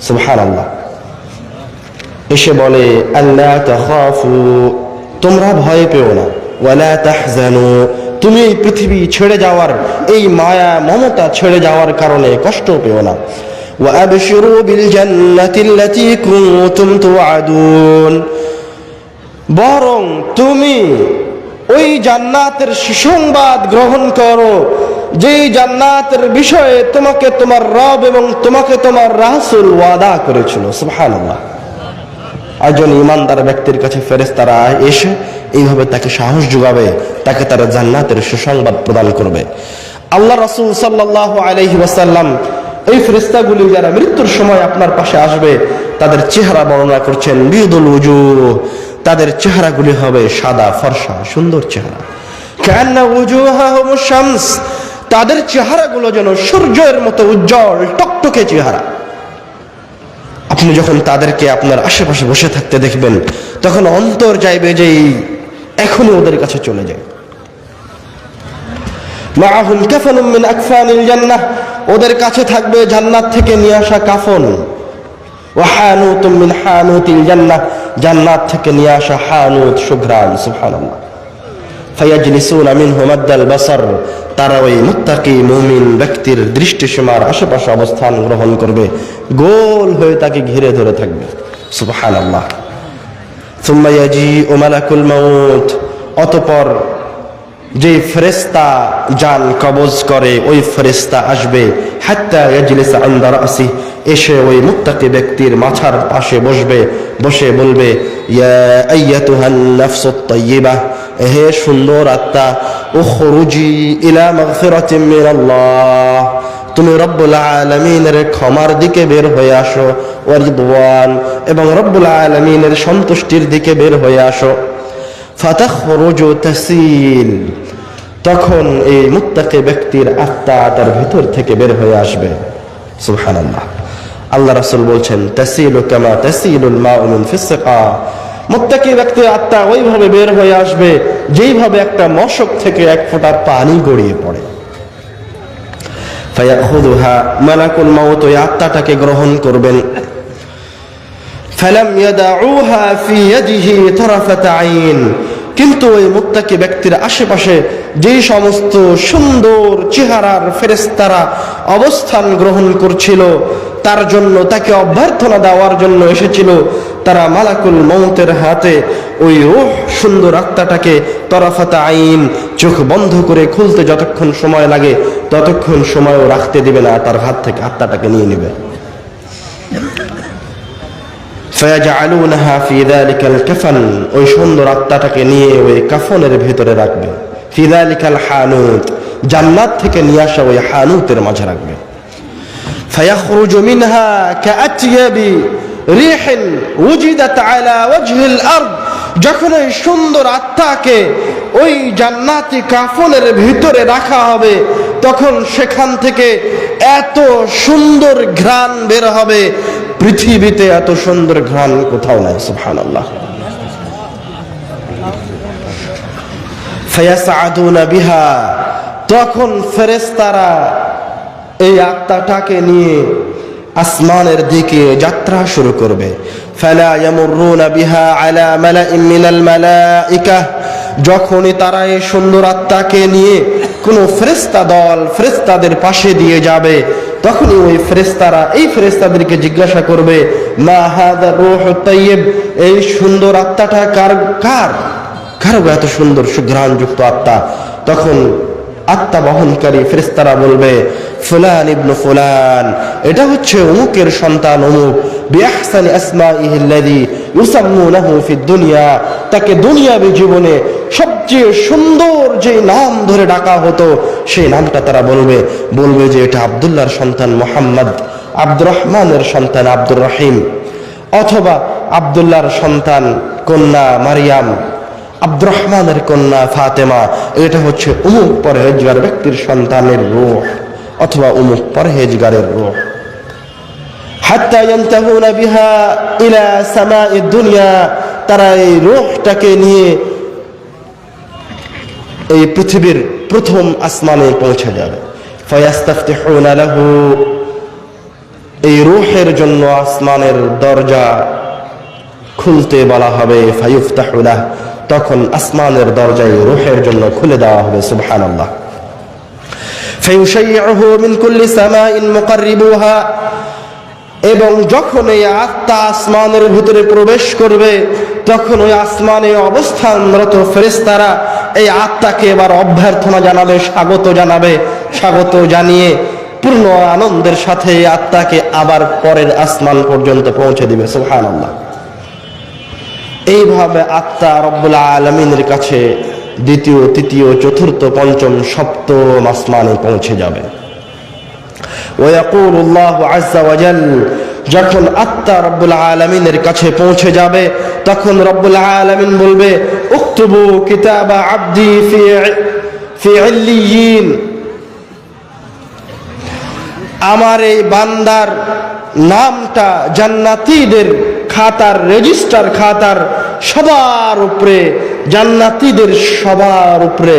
সুবহানাল্লাহ। এসে বলে আল্লা তাখাফু, তোমরা ভয় পেও না, ওয়ালা তাহজানু, তুমি এই পৃথিবী ছেড়ে যাওয়ার, এই মায়া মমতা ছেড়ে যাওয়ার কারণে কষ্ট পেও না। ওয়া আবশিরু বিল জান্নাতিল্লাতী কুনতুম তুআদুন, বরং তুমি ওই জান্নাতের সুসংবাদ গ্রহণ করো, যেই জান্নাতের বিষয়ে তোমাকে তোমার রব এবং তোমাকে তোমার রাসূল ওয়াদা করেছিল। সুবহানাল্লাহ। একজন ইমানদার ব্যক্তির কাছে ফেরেশতারা এসে এইভাবে তাকে সাহস যোগাবে, তাকে তারা জান্নাতের সুসংবাদ প্রদান করবে। আল্লাহ রাসূল সাল্লাল্লাহু আলাইহি ওয়াসাল্লাম এই ফেরেশতাগুলি যারা মৃত্যুর সময় আপনার পাশে আসবে তাদের চেহারা বর্ণনা করছেন, বিয়দুল উজুহ, তাদের চেহারাগুলি হবে সাদা ফর্সা সুন্দর চেহারা। কান্না উজুহাহুমুশ শামস, তাদের চেহারাগুলো যেন সূর্যের মতো উজ্জ্বল টকটকে চেহারা। আপনি যখন তাদেরকে আপনার আশেপাশে বসে থাকতে দেখবেন তখন অন্তর চাইবে যে এখনই ওদের কাছে চলে যায়। মাআহুম কাফানুম মিন আকফানিল জান্নাহ, ওদের কাছে থাকবে জান্নাত থেকে নিয়ে আসা কাফন। ওয়া হানুতুম মিন হানুতিল জান্নাহ, জান্নাত থেকে নিয়ে আসা হানুত সুঘ্রাণ। সুবহানাল্লাহ। ফায়াজলিসুনা মিনহু মাদ্দাল বাসার, তারা ওই মুত্তাকি মুমিন ব্যক্তির দৃষ্টিসীমার আশেপাশে অবস্থান গ্রহণ করবে, গোল হয়ে তাকে ঘিরে ধরে থাকবে। সুবহানাল্লাহ। সুম্মা ইয়াজিউ মালাকুল মাউত, অতঃপর যে ফেরেশতা জান কবজ করে ওই ফেরেশতা আসবে, হাত্তা ইয়াজলিসা ইনদা রাসি, এসে ওই মুত্তাকি ব্যক্তির মাথার পাশে বসবে, বসে বলবে ইয়া আইয়াতুহান নাফসুত তাইয়্যিবাহ, হে সুন্দর আত্মা, উখরুজি ইলা মাগফিরাতিন মিনাল্লাহ, তুমি রব্বুল আলামিনের ক্ষমার দিকে বের হয়ে আসো, ওয়া রিদওয়ান, এবং রব্বুল আলামিনের সন্তুষ্টির দিকে বের হয়ে আসো। ফাতাখরুজু তাসিল, তখন এই মুত্তাকি ব্যক্তির আত্মা তার ভিতর থেকে বের হয়ে আসবে। সুবহানাল্লাহ। আল্লাহ রাসূল বলছেন তাসিলু কামা তাসিলুল মাউ মিন ফিসসিকা, মুত্তাকি ব্যক্তির আত্মা ওইভাবে বের হয়ে আসবে যেইভাবে একটা মশক থেকে এক ফোঁটা পানি গড়িয়ে পড়ে। ফায়াখুযুহা, মালাকুল মাউত ওই আত্মাটাকে গ্রহণ করবেন। ফালাম ইয়াদাউহা ফি ইয়াদিহি তারাফাতা আইন, কিন্তু ওই মুত্তাকি ব্যক্তির আশেপাশে যেই সমস্ত সুন্দর চেহারার ফেরেশতারা অবস্থান গ্রহণ করছিল, তার জন্য তাকে অভ্যর্থনা দেওয়ার জন্য এসেছিল, তারা মালাকুল মউতের হাতে ওই রূহ সুন্দর আত্মাটাকে তরফাতা আইন, চোখ বন্ধ করে খুলতে যতক্ষণ সময় লাগে ততক্ষণ সময়ও রাখতে দিবে না, তার হাত থেকে আত্মাটাকে নিয়ে নেবে। ফায়াজআলুনাহা ফি যালিকাল কাফান, ওই সুন্দর আত্মাটাকে নিয়ে ওই কাফনের ভিতরে রাখবে। ফি যালিকাল হানুত, জান্নাত থেকে নিয়ে আসা ওই হানুতের মাঝে রাখবে। ফায়াখরুজু মিনহা কাআতয়াবি রিহিন উজিদাত আলা ওয়াজহিল আরদ, যখন ওই সুন্দর আত্মাকে ওই জান্নাতি কাফনের ভিতরে রাখা হবে তখন সেখান থেকে এত সুন্দর ঘ্রাণ বের হবে, পৃথিবীতে এত সুন্দর ঘ্রাণ কোথাও নাই। সুবহানাল্লাহ। ফায়াসআদুনা বিহা, তখন ফেরেশতারা এই আত্মাটাকে নিয়ে আসমানের দিকে যাত্রা শুরু করবে। ফালা ইয়ামুরুনা বিহা আলা মালাইন মিনাল মালাইকা, যখনই তারা এই সুন্দর আত্মাকে নিয়ে কোনো ফেরেশতা দল ফেরেশতাদের পাশে দিয়ে যাবে, তখনই ওই ফেরেশতারা এই ফেরেশতাদেরকে জিজ্ঞাসা করবে, মা হাদা রূহুত তাইয়্যিব, এই সুন্দর আত্মাটা কার কার কার এত সুন্দর সুঘ্রাণযুক্ত আত্মা? তখন আত্মা বহনকারী ফেরেশতারা বলবে, ফুলান ইবনু ফুলান, এটা হচ্ছে অমুকের সন্তান অমুক, বিআহসানি আসমাইহি আল্লাযী ইউসাম্মুনাহু ফিদ দুনিয়া, তাকে দুনিয়াবী জীবনে সবচেয়ে সুন্দর যে নাম ধরে ডাকা হতো সেই নামটা তারা বলবে যে এটা আব্দুল্লাহর সন্তান মুহাম্মদ, আব্দুর রহমানের সন্তান আব্দুর রহিম, অথবা আব্দুল্লাহর সন্তান কন্যা মারিয়াম, আব্দুর রহমানের কন্যা ফাতেমা, এটা হচ্ছে অমুক পরহেজগার ব্যক্তির সন্তানের রূহ অথবা অমুক পরহেজগারের রূহ। হাত্তা ইয়ানতাহুনা বিহা ইলা সামাইদ দুনিয়া, তারা এই রূহটাকে নিয়ে এই পৃথিবীর প্রথম আসমানে পৌঁছে যাবে। ফায়াস্তাফতিহুনা লাহু, এই রূহের জন্য আসমানের দরজা খুলতে বলা হবে। ফায়ুফতাহু লাহু, তখন আসমানের দরজায় রূহের জন্য খুলে দেওয়া হবে। সুবহানাল্লাহ। ফায়ুশাইয়ুহু মিন কুল্লি সামাইন মুকাররিবুহা, এবং যখন এই আত্মা আসমানের ভিতরে প্রবেশ করবে, তখন ওই আসমানে অবস্থানরত ফেরেশতারা এই আত্মাকে এবার অভ্যর্থনা জানাবে, স্বাগত জানিয়ে পূর্ণ আনন্দের সাথে এই আত্মাকে আবার পরের আসমান পর্যন্ত পৌঁছে দিবে। সুবহানাল্লাহ। এইভাবে আত্মা রব্বুল আলামিনের কাছে দ্বিতীয়, তৃতীয়, চতুর্থ, পঞ্চম, সপ্তম আসমানে পৌঁছে যাবে। ওয়ায়াকুলুল্লাহু আযজা ওয়া জাল, যখন আত্মা রব্বুল আলামিনের কাছে পৌঁছে যাবে, তখন রব্বুল আলামিন বলবে, উকতুবু কিতাবা আবদি ফি ইল্লিয়িন, আমার এই বান্দার নামটা জান্নাতীদের খাতার, রেজিস্টার খাতার সবার উপরে, জান্নাতীদের সবার উপরে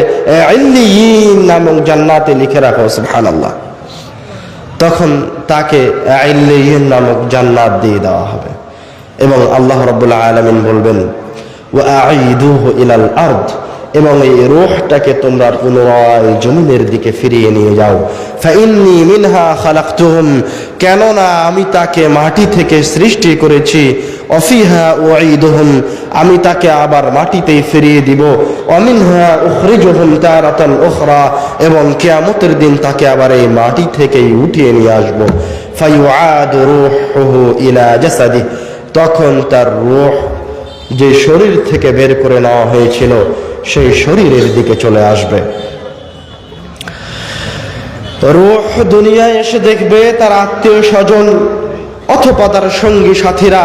ইল্লিয়িন নামক জান্নাতে লিখে রাখো। সুবহানাল্লাহ। তখন তাকে ইল্লিয়িন নামক জান্নাত দিয়ে দেওয়া হবে এবং আল্লাহ রাব্বুল আলামিন বলবেন, ওয়া আঈদুহু ইলাল আরদ, এবং এই রূহটাকে তোমরা পুনরায় জমিনের দিকে ফিরিয়ে নিয়ে যাও। ফাইন্নী মিনহা খালাকতুহুম, কেননা আমি তাকে মাটি থেকে সৃষ্টি করেছি। অফিহা উঈদুহুম, আমি তাকে আবার মাটিতেই ফিরিয়ে দিব। অমিনহা উখরিজুহুম তারাতান উখরা, এবং কিয়ামতের দিন তাকে আবার এই মাটি থেকেই উঠিয়ে নিয়ে আসব। ফায়ুআদু রূহুহু ইলা জাসাদিহি, তখন তার রূহ যে শরীর থেকে বের করে নেওয়া হয়েছিল সেই শরীরের দিকে চলে আসবে। রূহ দুনিয়ায় এসে দেখবে তার আত্মীয় স্বজন অথবা তার সঙ্গী সাথীরা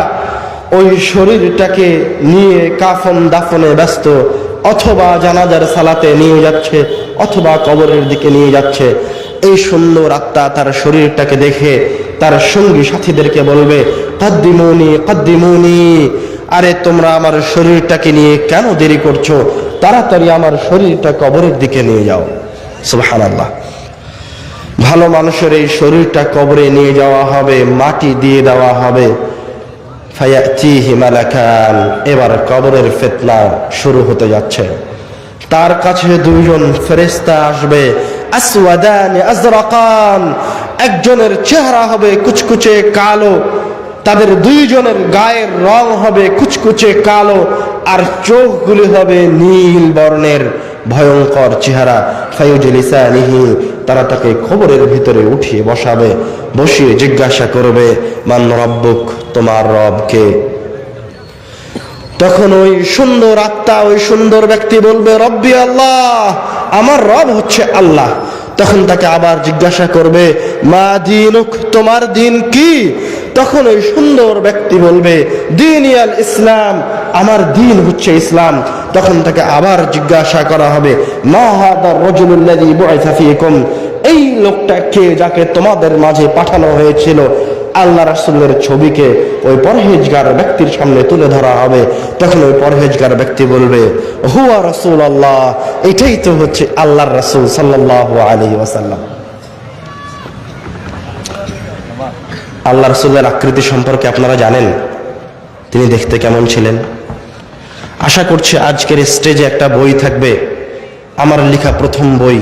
ওই শরীরটাকে নিয়ে কাফন দাফনে ব্যস্ত, অথবা জানাজার সালাতে নিয়ে যাচ্ছে, অথবা কবরের দিকে নিয়ে যাচ্ছে। এই সুন্দর আত্মা তার শরীরটাকে দেখে তার সঙ্গী সাথীদেরকে বলবে, কদ্দিমুনি কদ্দিমুনি, আরে তোমরা আমার শরীরটাকে নিয়ে কেন দেরি করছো? তাড়াতাড়ি আমার শরীরটা কবরের দিকে নিয়ে যাও। সুবহানাল্লাহ। ভালো মানুষের এই শরীরটা কবরে নিয়ে যাওয়া হবে, মাটি দিয়ে দেওয়া হবে। ফায়াতিহি মালাকান, এবার কবরের ফিতনা শুরু হতে যাচ্ছে। তার কাছে দুইজন ফেরেশতা আসবে, আসওয়াদান আজরাকান, একজনের চেহারা হবে কুচকুচে কালো, তাদের দুইজনের গায়ের রং হবে কুচকুচে কালো, আর চোখগুলি হবে নীল বর্ণের, ভয়ঙ্কর চেহারা। ফায়ুজলিসানিহি, তারা তাকে কবরের ভিতরে উঠিয়ে বসাবে, বসিয়ে জিজ্ঞাসা করবে, মান রব্বুক, তোমার রব কে? তখন ওই সুন্দর আত্মা, ওই সুন্দর ব্যক্তি বলবে, রব্বি আল্লাহ, আমার রব হচ্ছে আল্লাহ। তখন তাকে আবার জিজ্ঞাসা করবে, মা দীনুক, তোমার দিন কি? তখন ওই সুন্দর ব্যক্তি বলবে, দীনিয়াল ইসলাম, আমার দিন হচ্ছে ইসলাম। তখন তাকে আবার জিজ্ঞাসা করা হবে, মা হাদার রাজুলুল্লাযী বুইসা ফীকুম, এই লোকটা কে যাকে তোমাদের মাঝে পাঠানো হয়েছিল? আল্লাহ রাসূলের ছবিকে ওই পরহেজগার ব্যক্তির সামনে তুলে ধরা হবে। তখন ওই পরহেজগার ব্যক্তি বলবে, হুয়া রাসূলুল্লাহ, এটাই তো হচ্ছে আল্লাহর রাসূল সাল্লাল্লাহু আলাইহি ওয়াসাল্লাম। আল্লাহ রাসূলের আকৃতি সম্পর্কে আপনারা জানেন, তিনি দেখতে কেমন ছিলেন? আশা করছি আজকের স্টেজে একটা বই থাকবে, আমার লেখা প্রথম বই,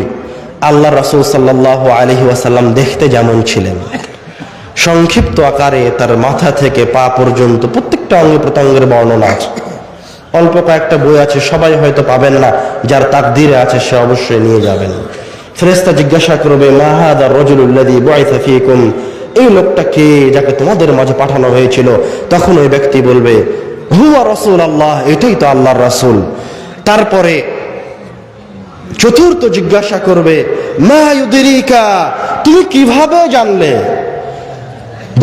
আল্লাহ রাসূল সাল্লাল্লাহু আলাইহি ওয়াসাল্লাম দেখতে যেমন ছিলেন। সংক্ষিপ্ত আকারে তার মাথা থেকে পা পর্যন্ত প্রত্যেকটা অঙ্গ প্রত্যঙ্গের বর্ণনা আছে। অল্প কয়েকটা বই আছে, সবাই হয়তো পাবেন না, যার তাকদীরে আছে সে অবশ্যই নিয়ে যাবেন। ফেরেশতা জিজ্ঞাসা করবে, মা হাযা রাজুলুল্লাযী বুইসা ফীকুম, এই লোকটা কে যাকে তোমাদের মাঝে পাঠানো হয়েছিল? তখন ওই ব্যক্তি বলবে, হুয়া রাসূলুল্লাহ, এটাই তো আল্লাহর রাসূল। তারপরে চতুর্থ জিজ্ঞাসা করবে, মা ইউদরিকা, তুমি কিভাবে জানলে?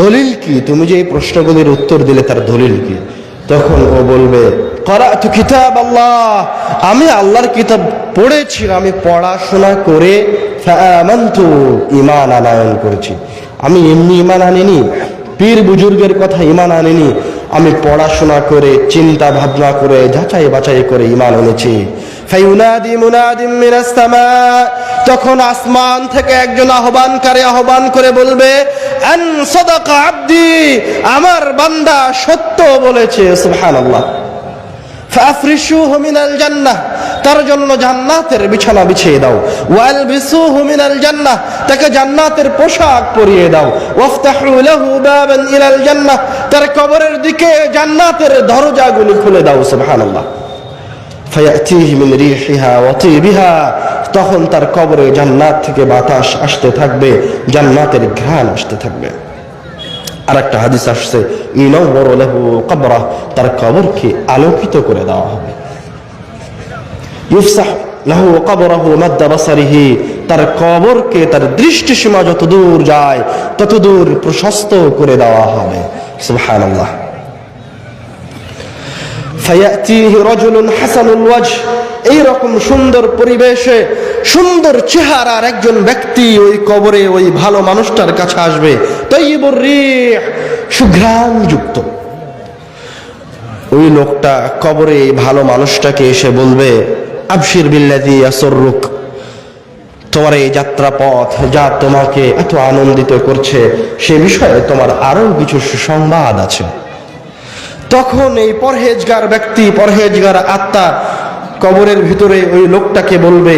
দলিল কি? তুমি যে এই প্রশ্নগুলির উত্তর দিলে তার দলিল কি? তখন ও বলবে, করাতু কিতাব আল্লাহ, আমি আল্লাহর কিতাব পড়েছি, আমি পড়াশোনা করে ফাআমানতু, ঈমান আনয়ন করেছি। আমি এমনি ঈমান আনিনি, পীর বুজুর্গের কথা ঈমান আনিনি, আমি পড়াশোনা করে চিন্তা ভাবনা করে যাচাই বাছাই করে ঈমান এনেছি। ফায়ুনাদি মুনাদিম মিনাস সামা, তখন আসমান থেকে একজন আহ্বানকারী আহ্বান করে বলবে, আন সাদাকা আবদি, আমার বান্দা সত্য বলেছে। সুবহানাল্লাহ। ফাফরিশুহু মিনাল জান্নাহ, তার জন্য জান্নাতের বিছানা বিছিয়ে দাও। ওয়ালবিসুহু মিনাল জান্নাহ, তাকে জান্নাতের পোশাক পরিয়ে দাও। ওয়াফতাহু লাহু বাবান ইলাল জান্নাহ, তার কবরের দিকে জান্নাতের দরজাগুলি খুলে দাও। সুবহানাল্লাহ। ফায়াতিহি মিন রিহিহা ওয়া তিবিহা, তখন তার কবরে জান্নাত থেকে বাতাস আসতে থাকবে, জান্নাতের ঘ্রাণ আসতে থাকবে। আর একটা হাদিস আসছে, ইনাওয়ারু লাহু কবরাহ, তার কবরকে আলোকিত করে দেওয়া হবে। ইফসাহ লাহু কবরাহু মাদ্দা বাসারিহি, তার কবরকে তার দৃষ্টি সীমা যত দূর যায় তত দূর প্রশস্ত করে দেওয়া হবে। সুবহানাল্লাহ। ফায়াতিহি রাজুলুন হাসানুল ওয়াজহ, এইরকম সুন্দর পরিবেশে সুন্দর চেহারার একজন ব্যক্তি ওই কবরে ওই ভালো মানুষটার কাছে আসবে। তাইয়িবুর রিহ, সুঘ্রাণ যুক্ত। ওই লোকটা কবরে ভালো মানুষটাকে এসে বলবে, আবশির বিল্লাযী ইয়াসুররুক, তোমার এই যাত্রা পথ যা তোমাকে এত আনন্দিত করছে সে বিষয়ে তোমার আরো কিছু সুসংবাদ আছে। তখন এই পরহেজগার ব্যক্তি, পরহেজগার আত্মা কবরের ভিতরে ওই লোকটাকে বলবে,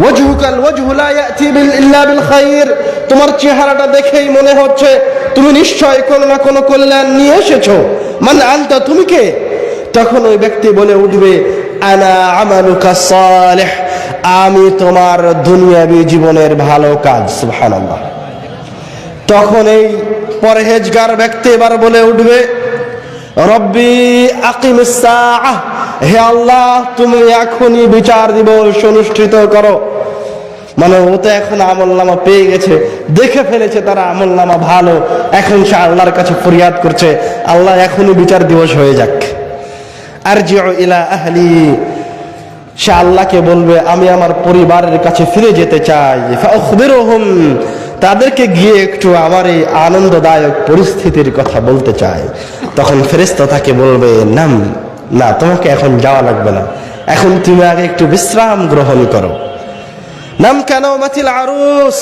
ওয়াজহুকাল ওয়াজহু লা ইয়াতি ইল্লা বিল খায়র, তোমার চেহারাটা দেখেই মনে হচ্ছে তুমি নিশ্চয় কোনো না কোনো কল্যাণ নিয়ে এসেছো। মান আনতা, তুমি কে? তখন ওই ব্যক্তি বলে উঠবে, আনা আমালুকা সালিহ, আমি তোমার দুনিয়াবী জীবনের ভালো কাজ। সুবহানাল্লাহ। তখন এই পরহেজগার ব্যক্তি এবার বলে উঠবে, রব্বি আকিমিস সাআহ, হে আল্লাহ তুমি এখনই বিচার দিবস অনুষ্ঠিত করো। মানে ও তো এখন আমলনামা পেয়ে গেছে, দেখে ফেলেছে তারা আমলনামা ভালো, এখন সে আল্লাহর কাছে ফরিয়াদ করছে, আল্লাহ এখনই বিচার দিবস হয়ে যাক। আরজিউ ইলা আহলি, সে আল্লাহকে বলবে আমি আমার পরিবারের কাছে ফিরে যেতে চাই। ফাউখবিরুহুম, তাদেরকে গিয়ে একটু আমার এই আনন্দদায়ক পরিস্থিতির কথা বলতে চাই। তখন ফেরেশতা তাকে বলবে, নাম, না তোমাকে এখন যাওয়া লাগবে না, এখন তুমি আগে একটু বিশ্রাম গ্রহণ করো। নাম কেন মাতিল আরুস,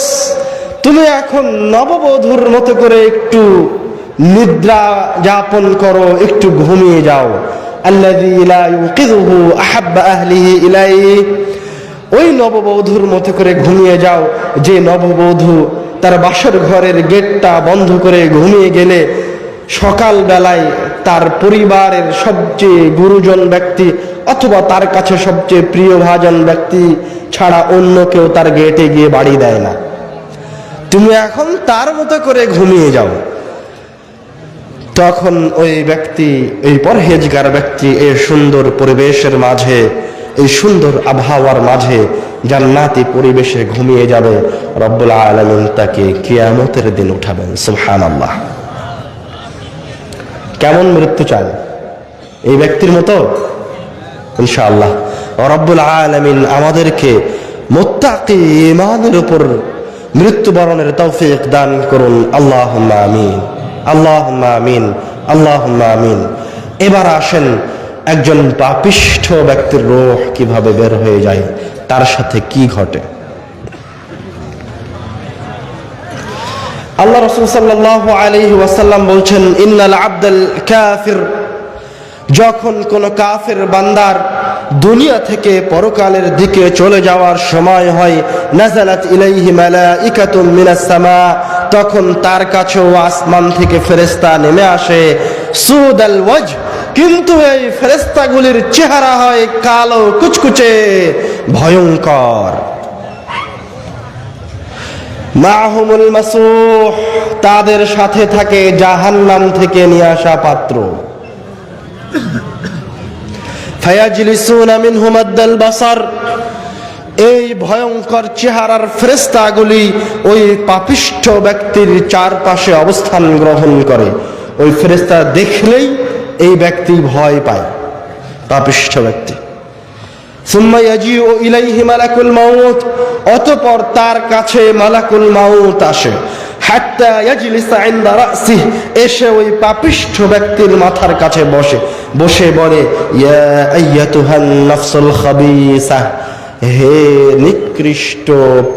তুমি এখন নববধূর মতো করে একটু নিদ্রা যাপন করো, একটু ঘুমিয়ে যাও। আল্লাযী লা ইউকিযুহু আহাব্বা আহলিহি ইলাইহি, ওই নববধূর মতো করে ঘুমিয়ে যাও যে নববধূ তার বাসর ঘরের গেটটা বন্ধ করে ঘুমিয়ে গেলে সকাল বেলায় তার পরিবারের সবচেয়ে গুরুজন ব্যক্তি অথবা তার কাছে সবচেয়ে প্রিয়ভাজন ব্যক্তি ছাড়া অন্য কেউ তার গেটে গিয়ে বাড়ি দেয় না। তুমি এখন তার মতো করে ঘুমিয়ে যাও। তখন ওই ব্যক্তি, এই পরহেজগার ব্যক্তি এই সুন্দর পরিবেশের মাঝে, এই সুন্দর আবহাওয়ার মাঝে জান্নাতি পরিবেশে ঘুমিয়ে যাবে। রব্বুল আলামিন তাকে কিয়ামতের দিন উঠাবেন। সুবহানাল্লাহ। কেমন মৃত্যু চান? এই ব্যক্তির মতো? ইনশাআল্লাহ রব্বুল আলামিন আমাদেরকে মুত্তাকি ঈমানের উপর মৃত্যুবরণের তৌফিক দান করুন। আল্লাহুম্মা আমিন, আল্লাহুম্মা আমিন, আল্লাহুম্মা আমিন। এবার আসেন একজন পাপিষ্ঠ ব্যক্তির রূহ কিভাবে বের হয়ে যায়, তার সাথে কি ঘটে। আল্লাহ রাসূল সাল্লাল্লাহু আলাইহি ওয়াসাল্লাম বলছেন, ইন্নাল আবদাল কাফির, যখন কোন কাফের বান্দার দুনিয়া থেকে পরকালের দিকে চলে যাওয়ার সময় হয়, নাযালাত ইলাইহি মালাইকাতুম মিনাস সামা, তখন তার কাছেও আসমান থেকে ফেরেশতা নেমে আসে, সুদাল ওয়াজ, কিন্তু এই ফেরেশতাগুলির চেহারা হয় কালো কুচকুচে ভয়ঙ্কর। মাহুমুল মাসুহ, তাদের সাথে থাকে জাহান্নাম থেকে নিয়ে আসা পাত্র। ফায়াজলিসুনা মিনহু মাদ্দাল বাসার, এই ভয়ঙ্কর চেহারার ফেরেশতাগুলি ওই পাপিষ্ঠ ব্যক্তির চারপাশে অবস্থান গ্রহণ করে। ওই ফেরেশতা দেখলেই এই ব্যক্তি ভয় পায়, পাপিষ্ঠ ব্যক্তি। সুম্মা ইয়াজিউ ইলাইহি মালাকুল মাউত, অতঃপর তার কাছে মালাকুল মাউত আসে। হাত্তা ইয়াজলিসা ইনদা রাসিহি, এসে ওই পাপিষ্ঠ ব্যক্তির মাথার কাছে বসে বলে, ইয়া আইয়াতুহান নাফসুল খাবিসা, হে নিকৃষ্ট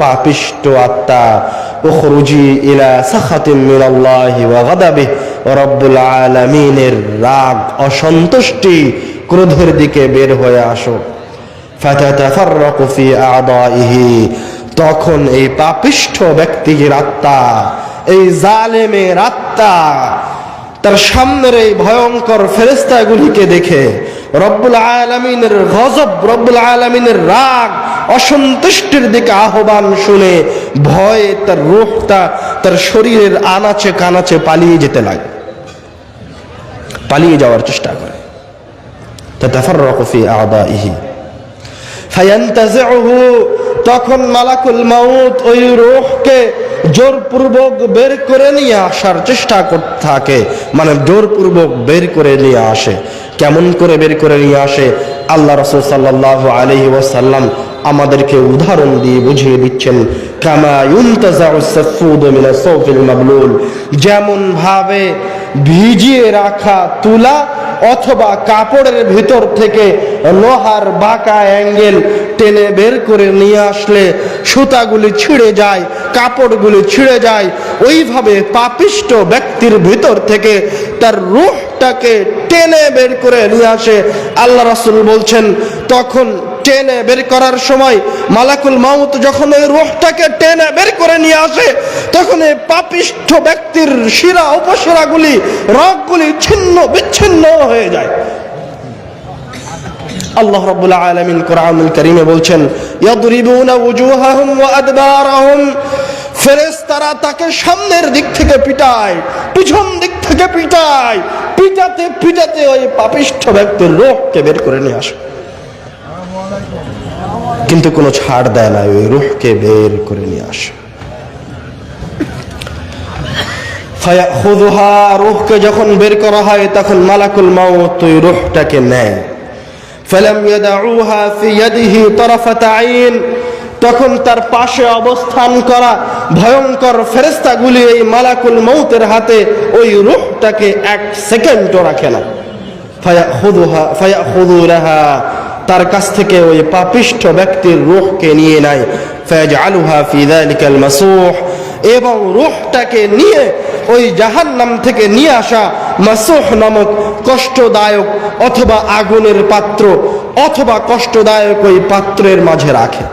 পাপিষ্ট আত্মা, উখরুজি ইলা সাখাতিন মিনাল্লাহি ওয়া গাদাবিহি, রব্বুল আলামিনের রাগ, অসন্তুষ্টি, ক্রোধের দিকে বের হয়ে আসো। ফাতাতাফাররাকু ফি আ'দাইহি, তখন এই পাপিষ্ঠ ব্যক্তির আত্মা, এই জালেমের আত্মা তার সামনের এই ভয়ঙ্কর ফেরেশতাগুলিকে দেখে রব্বুল আলামিনের গজব, রব্বুল আলামিনের রাগ, অসন্তুষ্টির দিকে আহ্বান শুনে ভয়ে তার রূহটা তার শরীরের আনাচে কানাচে পালিয়ে যেতে লাগে, পালিয়ে যাওয়ার চেষ্টা করে। তাতাফাররাকু ফি আ'দাইহি ফায়ান্তাজিউহু, তখন মালাকুল মাউত ওই রূহকে জোরপূর্বক বের করে নিয়ে আসার চেষ্টা করতে থাকে, মানে জোরপূর্বক বের করে নিয়ে আসে। কেমন করে বের করে নিয়ে আসে? আল্লাহ রাসূল সাল্লাল্লাহু আলাইহি ওয়াসাল্লাম আমাদেরকে উদাহরণ দিয়ে বুঝিয়ে দিচ্ছেন, কামা ইউনতাজাউ সাফুদ মিনাস সাওফিল মাবলুল, যেমন ভাবে ভিজিয়ে রাখা তুলা অথবা কাপড়ের ভিতর থেকে লোহার বাঁকা অ্যাঙ্গেল টেনে বের করে নিয়ে আসলে সুতাগুলি ছিঁড়ে যায়, কাপড়গুলি ছিঁড়ে যায়, ওইভাবে পাপিষ্ঠ ব্যক্তির ভিতর থেকে তার রূহটাকে টেনে বের করে নিয়ে আসে। আল্লাহ রাসূল বলছেন, তখন টেনে বের করার সময় মালাকুল মাউত যখন ওই রূহটাকে টেনে বের করে নিয়ে আসে, তখন এই পাপিষ্ঠ ব্যক্তির শিরা উপশিরাগুলি, রগগুলি ছিন্ন বিচ্ছিন্ন হয়ে যায়। আল্লাহ রাব্বুল আলামিন কোরআনুল কারীমে বলছেন, ইয়াদরিবুনা ওয়ুজুহাহুম ওয়া আদবারাহুম, ফেরেশতারা তাকে সামনের দিক থেকে পিটায়, পিছন দিক থেকে পিটায়, পিটাতে পিটাতে ওই পাপিষ্ঠ ব্যক্তির রূহকে বের করে নিয়ে আসে, কিন্তু কোনো ছাড় দেয় না, ওই রূহকে বের করে নিয়ে আসে। ফায়াখুযুহা, রূহকে যখন বের করা হয় তখন মালাকুল মাউত ওই রূহটাকে নেয়। ফালাম ইয়াদউহা ফি ইয়াদিহি তারাফাতা আইন, তখন তার পাশে অবস্থান করা ভয়ঙ্কর ফেরেশতাগুলি এই মালাকুল মাউতের হাতে ওই রূহটাকে এক সেকেন্ডও রাখে না। ফায়াখুযুলাহা, তার কাছ থেকে ওই পাপিষ্ঠ ব্যক্তির রূহকে নিয়ে নেয়। ফায়াজআলুহা ফি যালিকাল মাসুহ, এবং রূহটাকে নিয়ে ওই জাহান্নাম থেকে নিয়ে আসা মাসুহ নামক কষ্টদায়ক অথবা আগুনের পাত্র অথবা কষ্টদায়ক ওই পাত্রের মাঝে রাখে।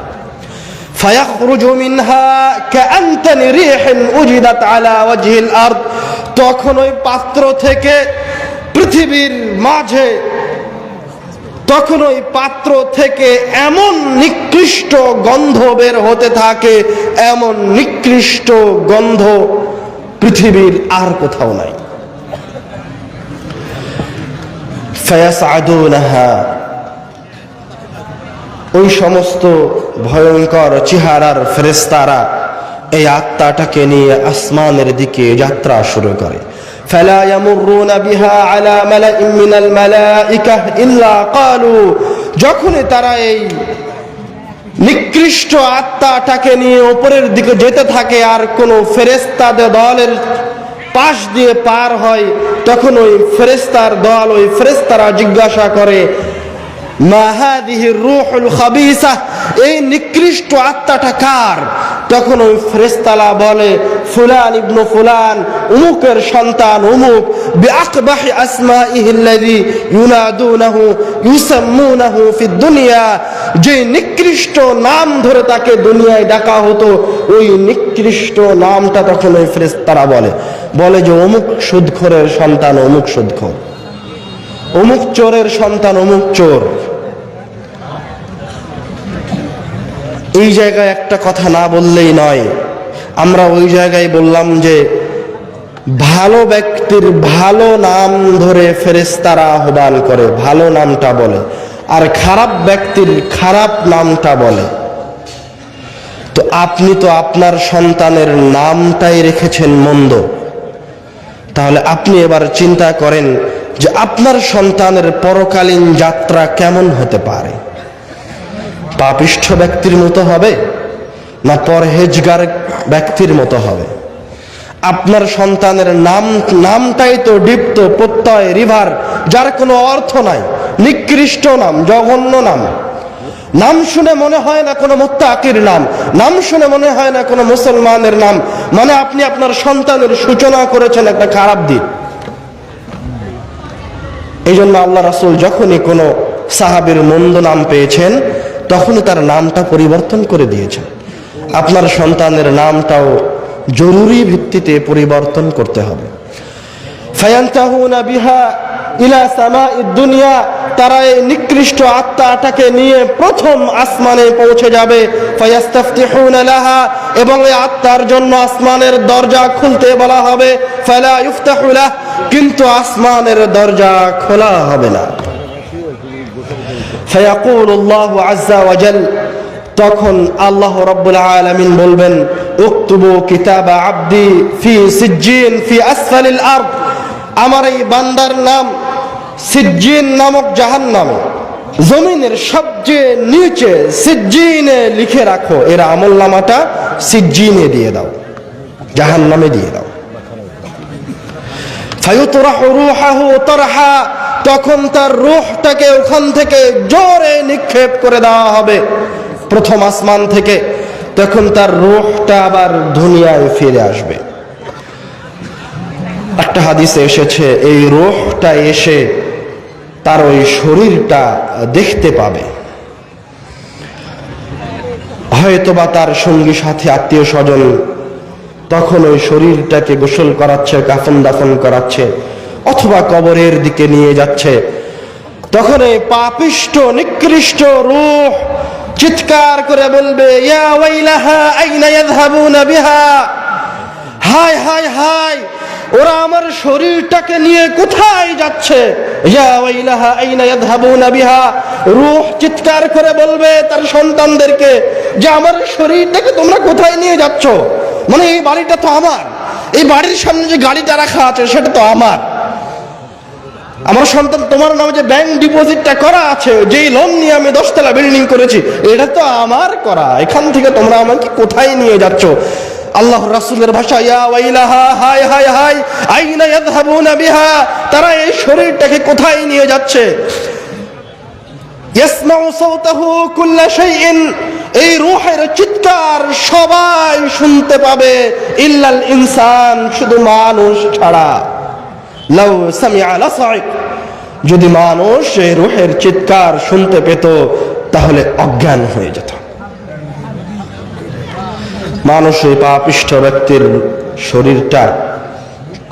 ফায়াখরুজু মিনহা কাআনতানি রিহিন উজিদাত আলা ওয়াজহিল আরদ, তখন ওই পাত্র থেকে পৃথিবীর মাঝে, তখন ওই পাত্র থেকে এমন নিকৃষ্ট গন্ধ বের হতে থাকে, এমন নিকৃষ্ট গন্ধ পৃথিবীর আর কোথাও নাই। ফায়াসআদুনাহা, ওই সমস্ত ভয়ঙ্কর চেহারার ফেরেশতারা এই আত্মাটাকে নিয়ে আসমানের দিকে যাত্রা শুরু করে। ফালা ইয়ামুরুনা বিহা আলা মালাইন মিনাল মালাইকা ইল্লা ক্বালু, যখনই তারা এই নিকৃষ্ট আত্মাটাকে নিয়ে উপরের দিকে যেতে থাকে আর কোন ফেরেশতাদের দলের পাশ দিয়ে পার হয়, তখন ওই ফেরেশতার দল, ওই ফেরেশতারা জিজ্ঞাসা করে, মা হাদিহি রূহুল খাবিসা, এই নিকৃষ্ট আত্মাটা কার? তখন ওই ফেরেশতারা বলে, ফুলান ইবনু ফুলান, উমুকের সন্তান উমুক, বিআকবাহি আসমাইহি আল্লাযী ইউনাদুনাহু ইউসাম্মুনাহু ফিদ দুনিয়া, যে নিকৃষ্ট নাম ধরে তাকে দুনিয়ায় ডাকা হতো, ওই নিকৃষ্ট নামটা তখন ওই ফেরেশতারা বলে যে অমুক সুদখোরের সন্তান অমুক সুদখোর, অমুক চোরের সন্তান অমুক চোর। এই জায়গায় একটা কথা না বললেই নয়, আমরা ওই জায়গায় বললাম যে ভালো ব্যক্তির ভালো নাম ধরে ফেরেশতারা আহ্বান করে, ভালো নামটা বলে, আর খারাপ ব্যক্তির খারাপ নামটা বলে। তো আপনি তো আপনার সন্তানের নামটাই রেখেছেন মন্দ, তাহলে আপনি এবার চিন্তা করেন যে আপনার সন্তানের পরকালীন যাত্রা কেমন হতে পারে? পাপিষ্ঠ ব্যক্তির মতো হবে না পরহেজগার ব্যক্তির মতো হবে? আপনার সন্তানের নামটাই তো দীপ্ত প্রত্যয় রিভার, যার কোনো অর্থ নাই, নিকৃষ্ট নাম, জঘন্য নাম। নাম শুনে মনে হয় না কোনো মুত্তাকির নাম, নাম শুনে মনে হয় না কোনো মুসলমানের নাম, মানে আপনি আপনার সন্তানের সূচনা করেছেন একটা খারাপ দিক। এই জন্য আল্লাহ রাসূল যখনই কোনো সাহাবীর মন্দ নাম পেয়েছেন তখনই তার নামটা পরিবর্তন করে দিয়েছেন। আপনার সন্তানের নামটাও জরুরি ভিত্তিতে পরিবর্তন করতে হবে। ফায়ান্তাহুনা বিহা ইলা সামাইদ দুনিয়া, তারা এই নিকৃষ্ট আত্মাটাকে নিয়ে প্রথম আসমানে পৌঁছে যাবে। ফায়াস্তাফতিহুনা লাহা, এবং এই আত্মার জন্য আসমানের দরজা খুলতে বলা হবে। ফালা ইফতাহু লাহ, কিন্তু আসমানের দরজা খোলা হবে না। ফায়াকুলুল্লাহু আযজা ওয়া জাল, তখন আল্লাহ রাব্বুল আলামিন বলবেন, উকতুবু কিতাবা আবদি ফি সিজ্জিন ফি আসফালিল আরদ, আমার এই বান্দার নাম সিজ্জিন নামক জাহান্নামে, জমিনের সবচেয়ে নিচে সিজ্জিনে লিখে রাখো। এর আমলনামাটা সিজ্জিনে দিয়ে দাও, জাহান্নামে দিয়ে দাও। ফায়ুতরাহু রূহুহু তারহা, তখন তার রূহটাকে ওখান থেকে জোরে নিক্ষেপ করে দেওয়া হবে প্রথম আসমান থেকে। তখন তার রূহটা আবার দুনিয়ায় ফিরে আসবে। একটা হাদিসে এসেছে, এই রূহটা এসে তার ওই শরীরটা দেখতে পাবে, হয়তোবা তার সঙ্গী সাথী আত্মীয় স্বজন তখন ওই শরীরটাকে গোসল করাচ্ছে, কাফন দাফন করাচ্ছে, অথবা কবরের দিকে নিয়ে যাচ্ছে। তখন এই পাপিষ্ট নিকৃষ্ট রূহ চিৎকার করে বলবে, ইয়া ওয়াইলাহা আইনা ইয়াযহাবুনা বিহা, হায় হায় হায়, ওরা আমার শরীরটাকে নিয়ে কোথায় যাচ্ছে? ইয়া ওয়াইলাহা আইনা ইয়াযহাবুনা বিহা, রূহ চিৎকার করে বলবে তার সন্তানদেরকে যে আমার শরীরটাকে তোমরা কোথায় নিয়ে যাচ্ছ? মানে এই বাড়িটা তো আমার, এই বাড়ির সামনে যে গাড়িটা রাখা আছে সেটা তো আমার, আমার সন্তান তোমার নামে যে ব্যাংক ডিপোজিটটা করা আছে, যেই লোন নিয়ে আমি 10 তলা বিল্ডিং করেছি, এটা তো আমার করা, এখান থেকে তোমরা আমাকে কোথায় নিয়ে যাচ্ছ? আল্লাহর রাসূলের ভাষা, ইয়া ওয়াইলাহা, হায় হায় হায়, আইনা ইয়াযহাবুনা বিহা, তারা এই শরীরটাকে কোথায় নিয়ে যাচ্ছে? ইয়াসমাউ সাওতাহু কুল্লা শাইইন, এই রূহের চিৎকার সবাই শুনতে পাবে, ইল্লাল ইনসান, শুধু মানুষ ছাড়া। লাউ সামিআ লাসাইক, যদি মানুষ এই রূহের চিৎকার শুনতে পেত তাহলে অজ্ঞান হয়ে যেত। মানুষ এই পাপিষ্ঠ ব্যক্তির শরীরটা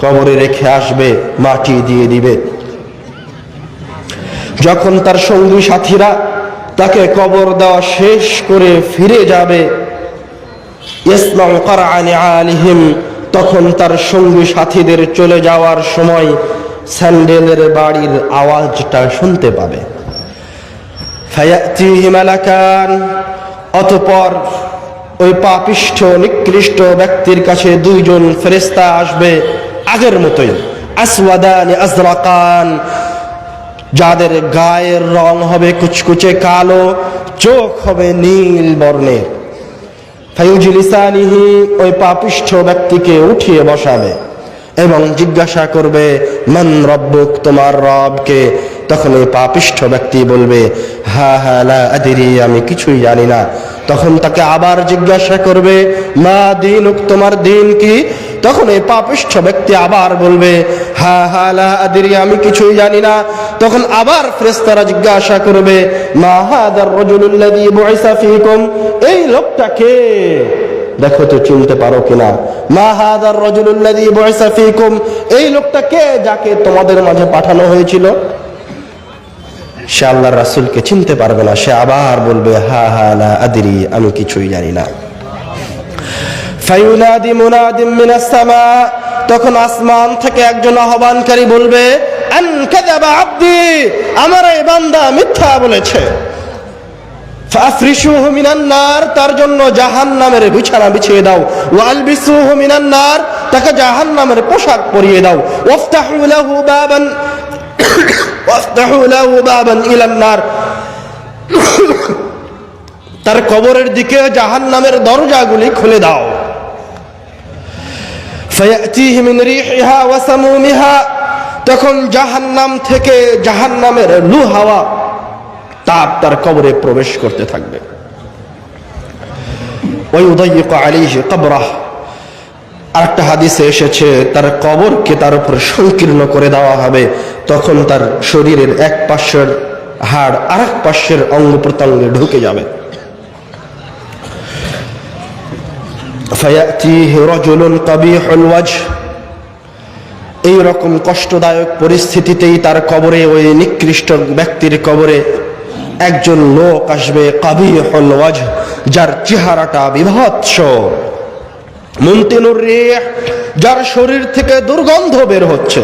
কবরে রেখে আসবে, মাটি দিয়ে দিবে। যখন তার সঙ্গী সাথীরা তাকে কবর দেওয়া শেষ করে ফিরে যাবে, ইসমাউ কারআনি আলিহিম, তখন তার সঙ্গী সাথীদের চলে যাওয়ার সময় স্যান্ডেলের বাড়ির আওয়াজটা শুনতে পাবে। ফায়াতিহি মালাকান, অতঃপর ওই পাপিষ্ঠ নিকৃষ্ট ব্যক্তির কাছে 2 জন ফেরেশতা আসবে, আগের মতোই, আসওয়াদানি আজরাকান, যাদের গায়ের রং হবে কুচকুচে কালো, চোখ হবে নীল বর্ণের। ফায়ুজলিসানিহি, ওই পাপিষ্ঠ ব্যক্তিকে উঠিয়ে বসাবে এবং জিজ্ঞাসা করবে, মান রব্বুক, তোমার রব কে? তখন এই পাপিষ্ঠ ব্যক্তি বলবে হা হা লা আদরি, আমি কিছুই জানি না। তখন তাকে আবার জিজ্ঞাসা করবে মা দীনুক, তোমার দিন কি? তখন এই পাপিষ্ঠ ব্যক্তি আবার বলবে হা হা লা আদরি, আমি কিছুই জানি না। তখন আবার ফেরেশতারা জিজ্ঞাসা করবে মা হাদার রাজুলুল্লাযী বুইসা ফীকুম, এই লোকটাকে দেখো তো চিনতে পারো কিনা। মা হাদার রাজুলুল্লাযী বুইসা ফীকুম, এই লোকটা কে যাকে তোমাদের মাঝে পাঠানো হয়েছিল? সে আল্লাহর রাসূলকে চিনতে পারবে না। সে আবার বলবে হা হা লা আদরি, আমি কিছুই জানি না। ফায়ুনাদি মুনাদিম মিনাস সামা, তখন আসমান থেকে একজন আহ্বানকারী বলবে আন কাযাবা আবদি, আমার এই বান্দা মিথ্যা বলেছে। ফাফরিশুহু মিনান নার, তার জন্য জাহান্নামের বিছানা বিছিয়ে দাও। ওয়ালবিসুহু মিনান নার, তাকে জাহান্নামের পোশাক পরিয়ে দাও। ওয়াফতাহু লাহু বাবান ইলান নার, তার কবরের দিকে জাহান্নামের দরজাগুলি খুলে দাও। ফায়াতিহি মিন রিহিহা ওয়া সামুমিহা, তখন জাহান্নাম থেকে জাহান্নামের লু হাওয়া তাপ তার কবরে প্রবেশ করতে থাকবে। ওয়া ইউদাইয়িকু আলাইহি কবরাহ, আরেকটা হাদিসে এসেছে তার কবরকে তার উপর সংকীর্ণ করে দেওয়া হবে। তখন তার শরীরের এক পাশের হাড় আরেক পাশের অঙ্গ প্রত্যঙ্গে ঢুকে যাবে। ফায়াতিহি রাজুলুন কাবিহুল ওয়াজহ, এই রকম কষ্টদায়ক পরিস্থিতিতেই তার কবরে, ওই নিকৃষ্ট ব্যক্তির কবরে একজন লোক আসবে কাবিহুল ওয়াজহ, যার চেহারাটা বিভৎস, মুনতিনুর রিহ, যার শরীর থেকে দুর্গন্ধ বের হচ্ছে।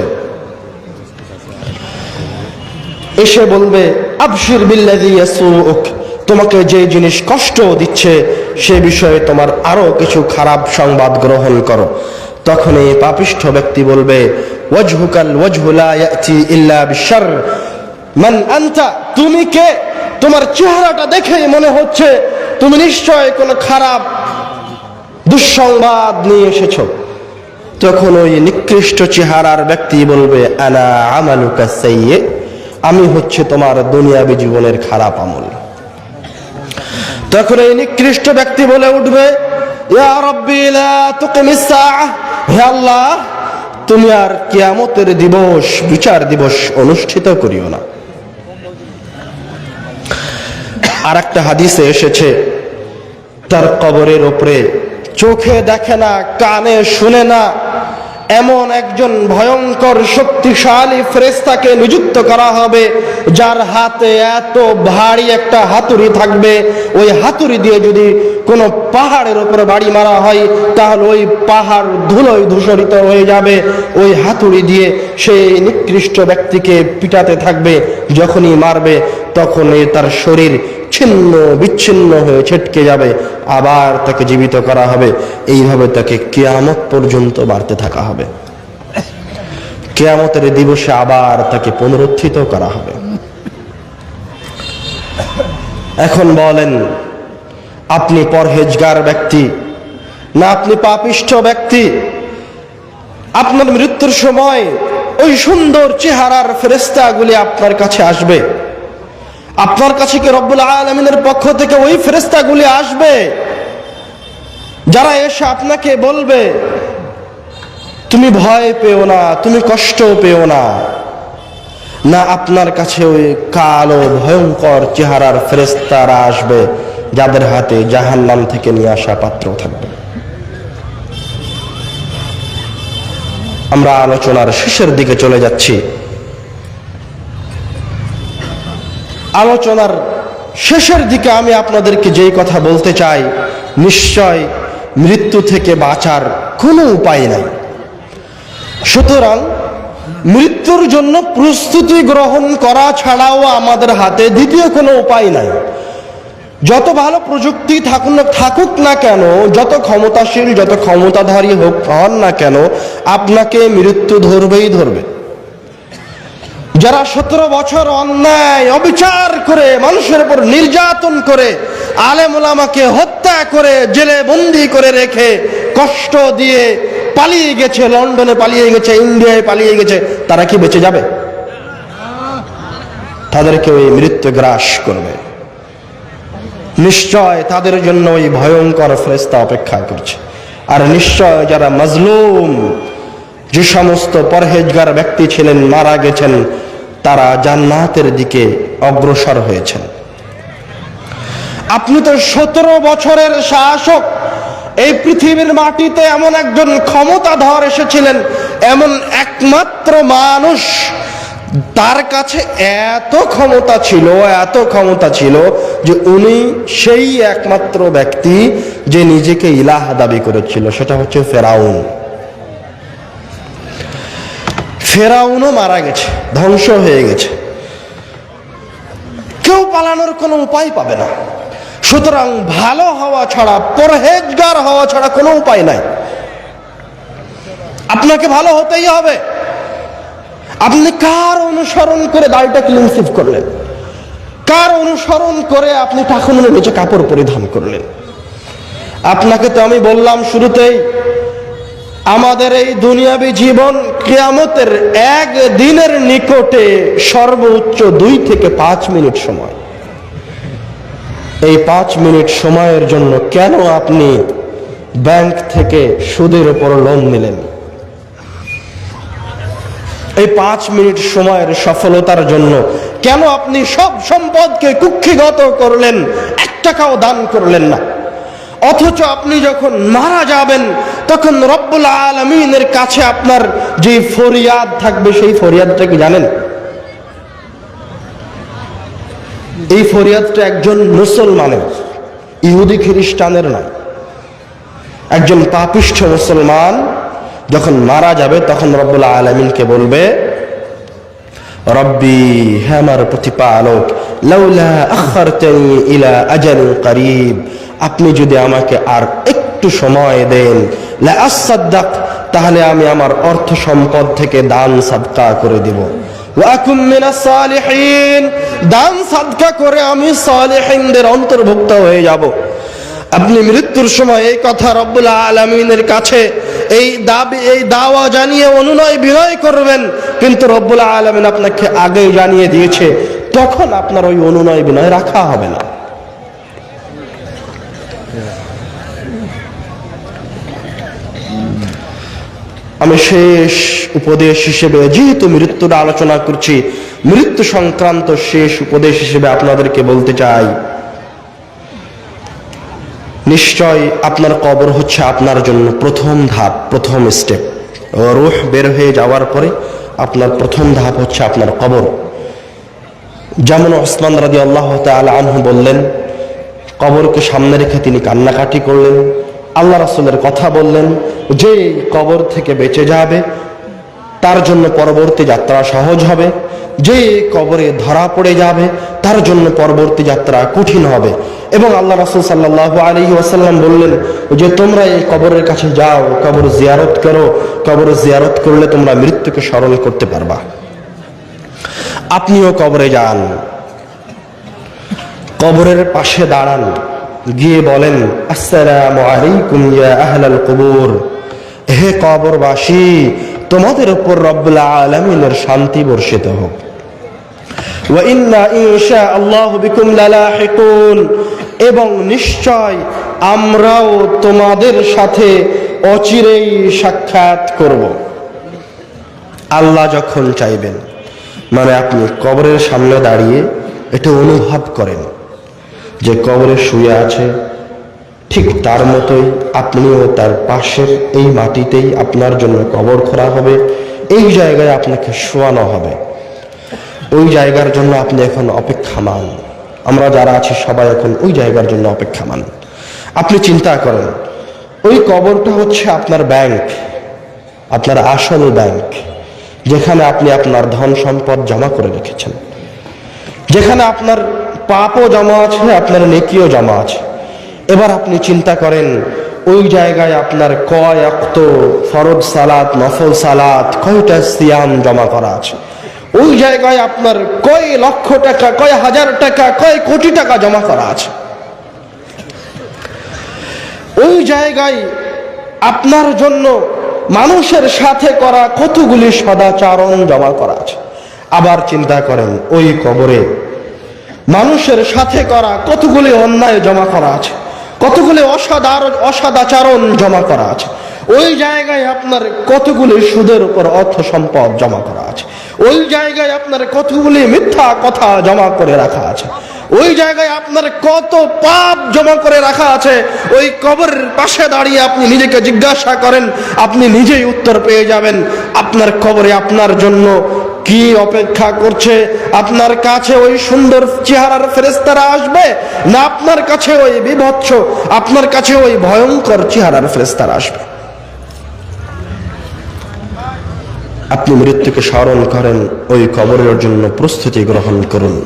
এসে বলবে আবশির বিল্লাযী ইয়াসুউক, তোমাকে যে জিনিস কষ্ট দিচ্ছে সে বিষয়ে তোমার আরো কিছু খারাপ সংবাদ গ্রহণ করো। তখন এই পাপিষ্ঠ ব্যক্তি বলবে ওয়াজহুকাল ওয়াজহু লা ইয়াতি ইল্লা বিশার, মান আনতা, তুমি কে? তোমার চেহারাটা দেখেই মনে হচ্ছে তুমি নিশ্চয় কোনো খারাপ দুঃসংবাদ নিয়ে এসেছো। তখন ওই নিকৃষ্ট চেহারার ব্যক্তি বলবে আনা আমালুকা সাইয়্যি, আমি হচ্ছে তোমার দুনিয়াবী জীবনের খারাপ আমল। তখন এই নিকৃষ্ট ব্যক্তি বলে উঠবে ইয়া রাব্বি লা তুকিমিস সাআহ, হে আল্লাহ তুমি আর কিয়ামতের দিবস, বিচার দিবস অনুষ্ঠিত করিও না। আর একটা হাদিসে এসেছে তার কবরের উপরে চোখে দেখে না, কানে শুনে না এমন একজন ভয়ঙ্কর শক্তিশালী ফেরেশতাকে নিযুক্ত করা হবে, যার হাতে এত ভারী একটা হাতুড়ি থাকবে। ওই হাতুড়ি দিয়ে যদি কোনো পাহাড়ের উপরে বাড়ি মারা হয় তাহলে ওই পাহাড় ধুলোয় ধূসরিত হয়ে যাবে। ওই হাতুড়ি দিয়ে সেই নিকৃষ্ট ব্যক্তিকে পিটাতে থাকবে। যখনই মারবে তখন তার শরীর ছিন্ন বিচ্ছিন্ন হয়ে ছিটকে যাবে, আবার তাকে জীবিত করা হবে। এইভাবে তাকে কিয়ামত পর্যন্ত বাড়তে থাকা হবে। কিয়ামতের দিবসে আবার তাকে পুনরুত্থিত করা হবে। এখন বলেন আপনি পরহেজগার ব্যক্তি না আপনি পাপিষ্ঠ ব্যক্তি? আপনার মৃত্যুর সময় ওই সুন্দর চেহারার ফেরেশতাগুলি আপনার কাছে আসবে। আপনার কাছে কি রব্বুল আলামিনের পক্ষ থেকে ওই ফেরেশতাগুলি আসবে যারা এসে আপনাকে বলবে তুমি ভয় পেও না, তুমি কষ্ট পেও না? না আপনার কাছে ওই কালো ভয়ঙ্কর চেহারার ফেরেশতারা আসবে যাদের হাতে জাহান্নাম থেকে নিয়ে আসা পাত্র থাকবে? আমরা আলোচনার শেষের দিকে চলে যাচ্ছি। আলোচনার শেষের দিকে আমি আপনাদেরকে যেই কথা বলতে চাই, নিশ্চয় মৃত্যু থেকে বাঁচার কোনো উপায় নাই। সুতরাং মৃত্যুর জন্য প্রস্তুতি গ্রহণ করা ছাড়াও আমাদের হাতে দ্বিতীয় কোনো উপায় নাই। যত ভালো প্রযুক্তি থাকুক না কেন, যত ক্ষমতাশীল যত ক্ষমতাধারী হন না কেন, আপনাকে মৃত্যু ধরবেই ধরবে। যারা 17 বছর অন্যায় অবিচার করে মানুষের উপর নির্যাতন করে আলেম ওলামাকে হত্যা করে জেলে বন্দী করে রেখে কষ্ট দিয়ে পালিয়ে গেছে, লন্ডনে পালিয়ে গেছে, ইন্ডিয়ায় পালিয়ে গেছে, তারা কি বেঁচে যাবে? তাদেরকে ওই মৃত্যু গ্রাস করবে। নিশ্চয় তাদের জন্য ওই ভয়ঙ্কর ফেরেশতা অপেক্ষা করছে। আর নিশ্চয় যারা মাজলুম, যে সমস্ত পরহেজগার ব্যক্তি ছিলেন, মারা গেছেন, তারা জান্নাতের দিকে অগ্রসর হয়েছেন। আপনি তো 17 বছরের শাসক, এই পৃথিবীর মাটিতে এমন একজন ক্ষমতাধর এসেছিলেন, এমন একমাত্র মানুষ, তার কাছে এত ক্ষমতা ছিল যে উনি সেই একমাত্র ব্যক্তি যে নিজেকে ইলাহ দাবি করেছিল, সেটা হচ্ছে ফেরাউন। ফেরাউনও মারা গেছে, ধ্বংস হয়ে গেছে, কেউ পালানোর কোনো উপায় পাবে না। সুতরাং ভালো হওয়া ছাড়া, পরহেজগার হওয়া ছাড়া কোনো উপায় নাই। আপনাকে ভালো হতেই হবে। আপনি কার অনুসরণ করে দাড়িটা ক্লিন সেভ করলেন? কার অনুসরণ করে আপনি টাকনুনের নিচে কাপড় পরিধান করলেন? আপনাকে তো আমি বললাম শুরুতেই, আমাদের এই দুনিয়াবী জীবন কিয়ামতের এক দিনের নিকটে সর্বোচ্চ 2 থেকে 5 মিনিট সময়। এই 5 মিনিট সময়ের জন্য কেন আপনি ব্যাংক থেকে সুদের উপর লোন নিলেন? এই 5 মিনিট সময়ের সফলতার জন্য কেন আপনি সব সম্পদকে কুক্ষিগত করলেন, 1 টাকাও দান করলেন না? অথচ আপনি যখন মারা যাবেন তখন রব্বুল আলামিনের কাছে আপনার যে ফরিয়াদ থাকবে, সেই ফরিয়াদটা কি জানেন? এই ফরিয়াদটা একজন মুসলমানের, ইহুদি খ্রিস্টানের নয়। একজন পাপিষ্ঠ মুসলমান যখন মারা যাবে তখন রব্বুল আলামিনকে বলবে, রব্বি, হে আমার প্রতিপালক, লাউলা আখারতানি ইলা আজালিন করিব, আপনি যদি আমাকে আর একটু সময় দেন, লা আসাদ্দাক, তাহলে আমি আমার অর্থ সম্পদ থেকে দান সাদকা করে দিব, ওয়া আকুম মিনাস সালিহিন, দান সাদকা করে আমি সালিহিনদের অন্তর্ভুক্ত হয়ে যাব। আপনি মৃত্যুর সময় এই কথা রব্বুল আলামিনের কাছে এই দাওয়া জানিয়ে অনুনয় বিনয় করবেন, কিন্তু রব্বুল আলামিন আপনাকে আগেই জানিয়ে দিয়েছে, তখন আপনার ওই অনুনয় বিনয় রাখা হবে না। আমি শেষ উপদেশ হিসেবে, যেহেতু মৃত্যুর আলোচনা করছি, মৃত্যু সংক্রান্ত শেষ উপদেশ হিসেবে আপনাদেরকে বলতে চাই, নিশ্চয় আপনার কবর হচ্ছে আপনার জন্য প্রথম ধাপ, প্রথম স্টেপ। রূহ বের হয়ে যাওয়ার পরে আপনার প্রথম ধাপ হচ্ছে আপনার কবর। যেমন ওসমান রাদিয়াল্লাহু তাআলা আনহু বললেন, কবরকে সামনে রেখে তিনি কান্নাকাটি করলেন। আল্লাহ রাসূলের কথা বললেন, যে কবর থেকে বেঁচে যাবে তার জন্য পরবর্তী যাত্রা সহজ হবে, যে কবরে ধরা পড়ে যাবে তার জন্য পরবর্তী যাত্রা কঠিন হবে। এবং আল্লাহ রাসূল সাল্লাল্লাহু আলাইহি ওয়াসাল্লাম বললেন যে তোমরা এই কবরের কাছে যাও, কবর জিয়ারত করো, কবর জিয়ারত করলে তোমরা মৃত্যুকে স্মরণ করতে পারবা। আপনিও কবরে যান, কবরের পাশে দাঁড়ান, গিয়ে বলেন, আসসালামু আলাইকুম ইয়া আহলাল কুবুর, হে কবরবাসী, তোমাদের উপর রব্বুল আলামিনের শান্তি বর্ষিত হোক। ওয়া ইন্না ইনশাআল্লাহু বিকুম লালাহিকুন, এবং নিশ্চয় আমরাও তোমাদের সাথে অচিরেই সাক্ষাৎ করব। আল্লাহ যখন চাইবেন, মানে আপনি কবরের সামনে দাঁড়িয়ে এটা অনুভব করেন যে কবরে শুয়ে আছে, ঠিক তার মতোই আপনিও তার পাশের এই মাটিতেই আপনার জন্য কবর খোঁড়া হবে, এই জায়গায় আপনাকে শোয়ানো হবে, ওই জায়গার জন্য আপনি এখন অপেক্ষামান। আমরা যারা আছি সবাই এখন ওই জায়গার জন্য অপেক্ষামান। আপনি চিন্তা করেন, ওই কবরটা হচ্ছে আপনার ব্যাংক, আপনার আসল ব্যাংক, যেখানে আপনি আপনার ধন সম্পদ জমা করে রেখেছেন, যেখানে আপনার পাপও জমা আছে, আপনার নেকিও জমা আছে। এবার আপনি চিন্তা করেন, ওই জায়গায় আপনার কয় ওয়াক্ত ফরজ সালাত, নফল সালাত, কয়টা সিয়াম জমা করা আছে। ওই জায়গায় আপনার কয় লক্ষ টাকা, কয় হাজার টাকা, কয় কোটি টাকা জমা করা আছে। ওই জায়গায় আপনার জন্য মানুষের সাথে করা কতগুলি সদাচরণ জমা করা আছে। আবার চিন্তা করেন, ওই কবরে মানুষের সাথে করা কতগুলি অন্যায় জমা করা আছে, কতগুলি অসদাচরণ জমা করা আছে। ওই জায়গায় আপনার কতগুলি সুদের উপর অর্থ সম্পদ জমা করা আছে। ওই জায়গায় আপনার কতগুলি মিথ্যা কথা জমা করে রাখা আছে। ওই জায়গায় আপনার কত পাপ জমা করে রাখা আছে। ওই কবরের পাশে দাঁড়িয়ে আপনি নিজেকে জিজ্ঞাসা করেন, আপনি নিজেই উত্তর পেয়ে যাবেন। আপনার কবরে আপনার জন্য কি অপেক্ষা করছে? আপনার কাছে ওই সুন্দর চেহারার ফেরেশতারা আসবে, না আপনার কাছে ওই বিভৎস, আপনার কাছে ওই ভয়ঙ্কর চেহারার ফেরেশতারা আসবে? আপনি মৃত্যুকে স্মরণ করেন, ওই কবরের জন্য প্রস্তুতি গ্রহণ করুন।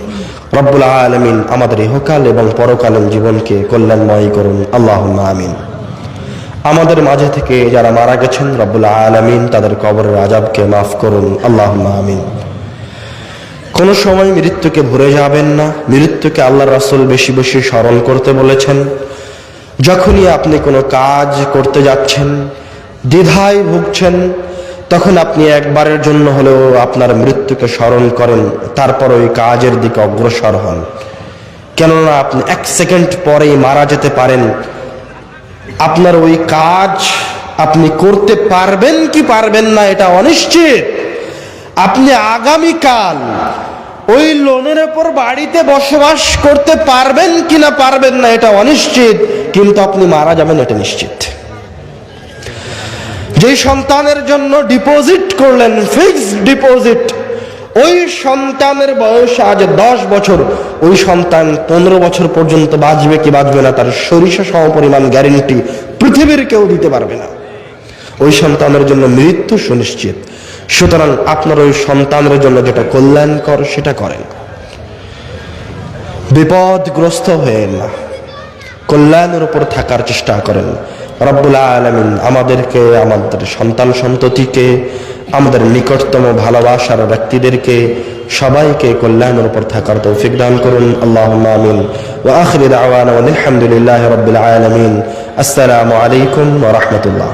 রব্বুল আলামিন আমাদের ইহকাল এবং পরকালীন জীবনকে কল্যাণময় করুন, আল্লাহুম্মা আমিন। আমাদের মাঝে থেকে যারা মারা গেছেন, রব্বুল আলামিন তাদের কবরের আযাবকে মাফ করুন, আল্লাহুম্মা আমিন। কোন সময় মৃত্যুকে ভুলে যাবেন না। মৃত্যুকে আল্লাহর রাসূল বেশি বেশি স্মরণ করতে বলেছেন। যখনই আপনি কোনো কাজ করতে যাচ্ছেন, দ্বিধায় ভুগছেন, তখন আপনি একবারের জন্য হলেও আপনার মৃত্যুকে স্মরণ করেন, তারপর ওই কাজের দিকে অগ্রসর হন। কেননা আপনি 1 সেকেন্ড পরেই মারা যেতে পারেন। আপনার ওই কাজ আপনি করতে পারবেন কি পারবেন না এটা অনিশ্চিত। আপনি আগামীকাল ওই লোনের উপর বাড়িতে বসবাস করতে পারবেন কিনা পারবেন না এটা অনিশ্চিত, কিন্তু আপনি মারা যাবেন এটা নিশ্চিত। যে সন্তানের জন্য ডিপোজিট করলেন, ফিক্সড ডিপোজিট, ওই সন্তানের বয়স আজ 10 বছর, ওই সন্তান 15 বছর পর্যন্ত বাঁচবে কি বাঁচবে না তার সরিষা সমপরিমাণ গ্যারেন্টি পৃথিবীর কেউ দিতে পারবে না। ওই সন্তানের জন্য মৃত্যু সুনিশ্চিত। সুতরাং আপনার ওই সন্তানের জন্য যেটা কল্যাণকর সেটা করেন, বিপদগ্রস্ত হয়ে না, কল্যাণের উপর থাকার চেষ্টা করেন। রব্বুল আলামিন আমাদেরকে, আমাদের সন্তান সন্ততিকে, আমাদের নিকটতম ভালোবাসার ব্যক্তিদেরকে সবাইকে কল্যাণের উপর থাকার তৌফিক দান করুন, আল্লাহুম্মা আমিন। ওয়া আখিরু দাওয়ানা আলহামদুলিল্লাহি রাব্বিল আলামিন। আসসালামু আলাইকুম ওয়া রাহমাতুল্লাহ।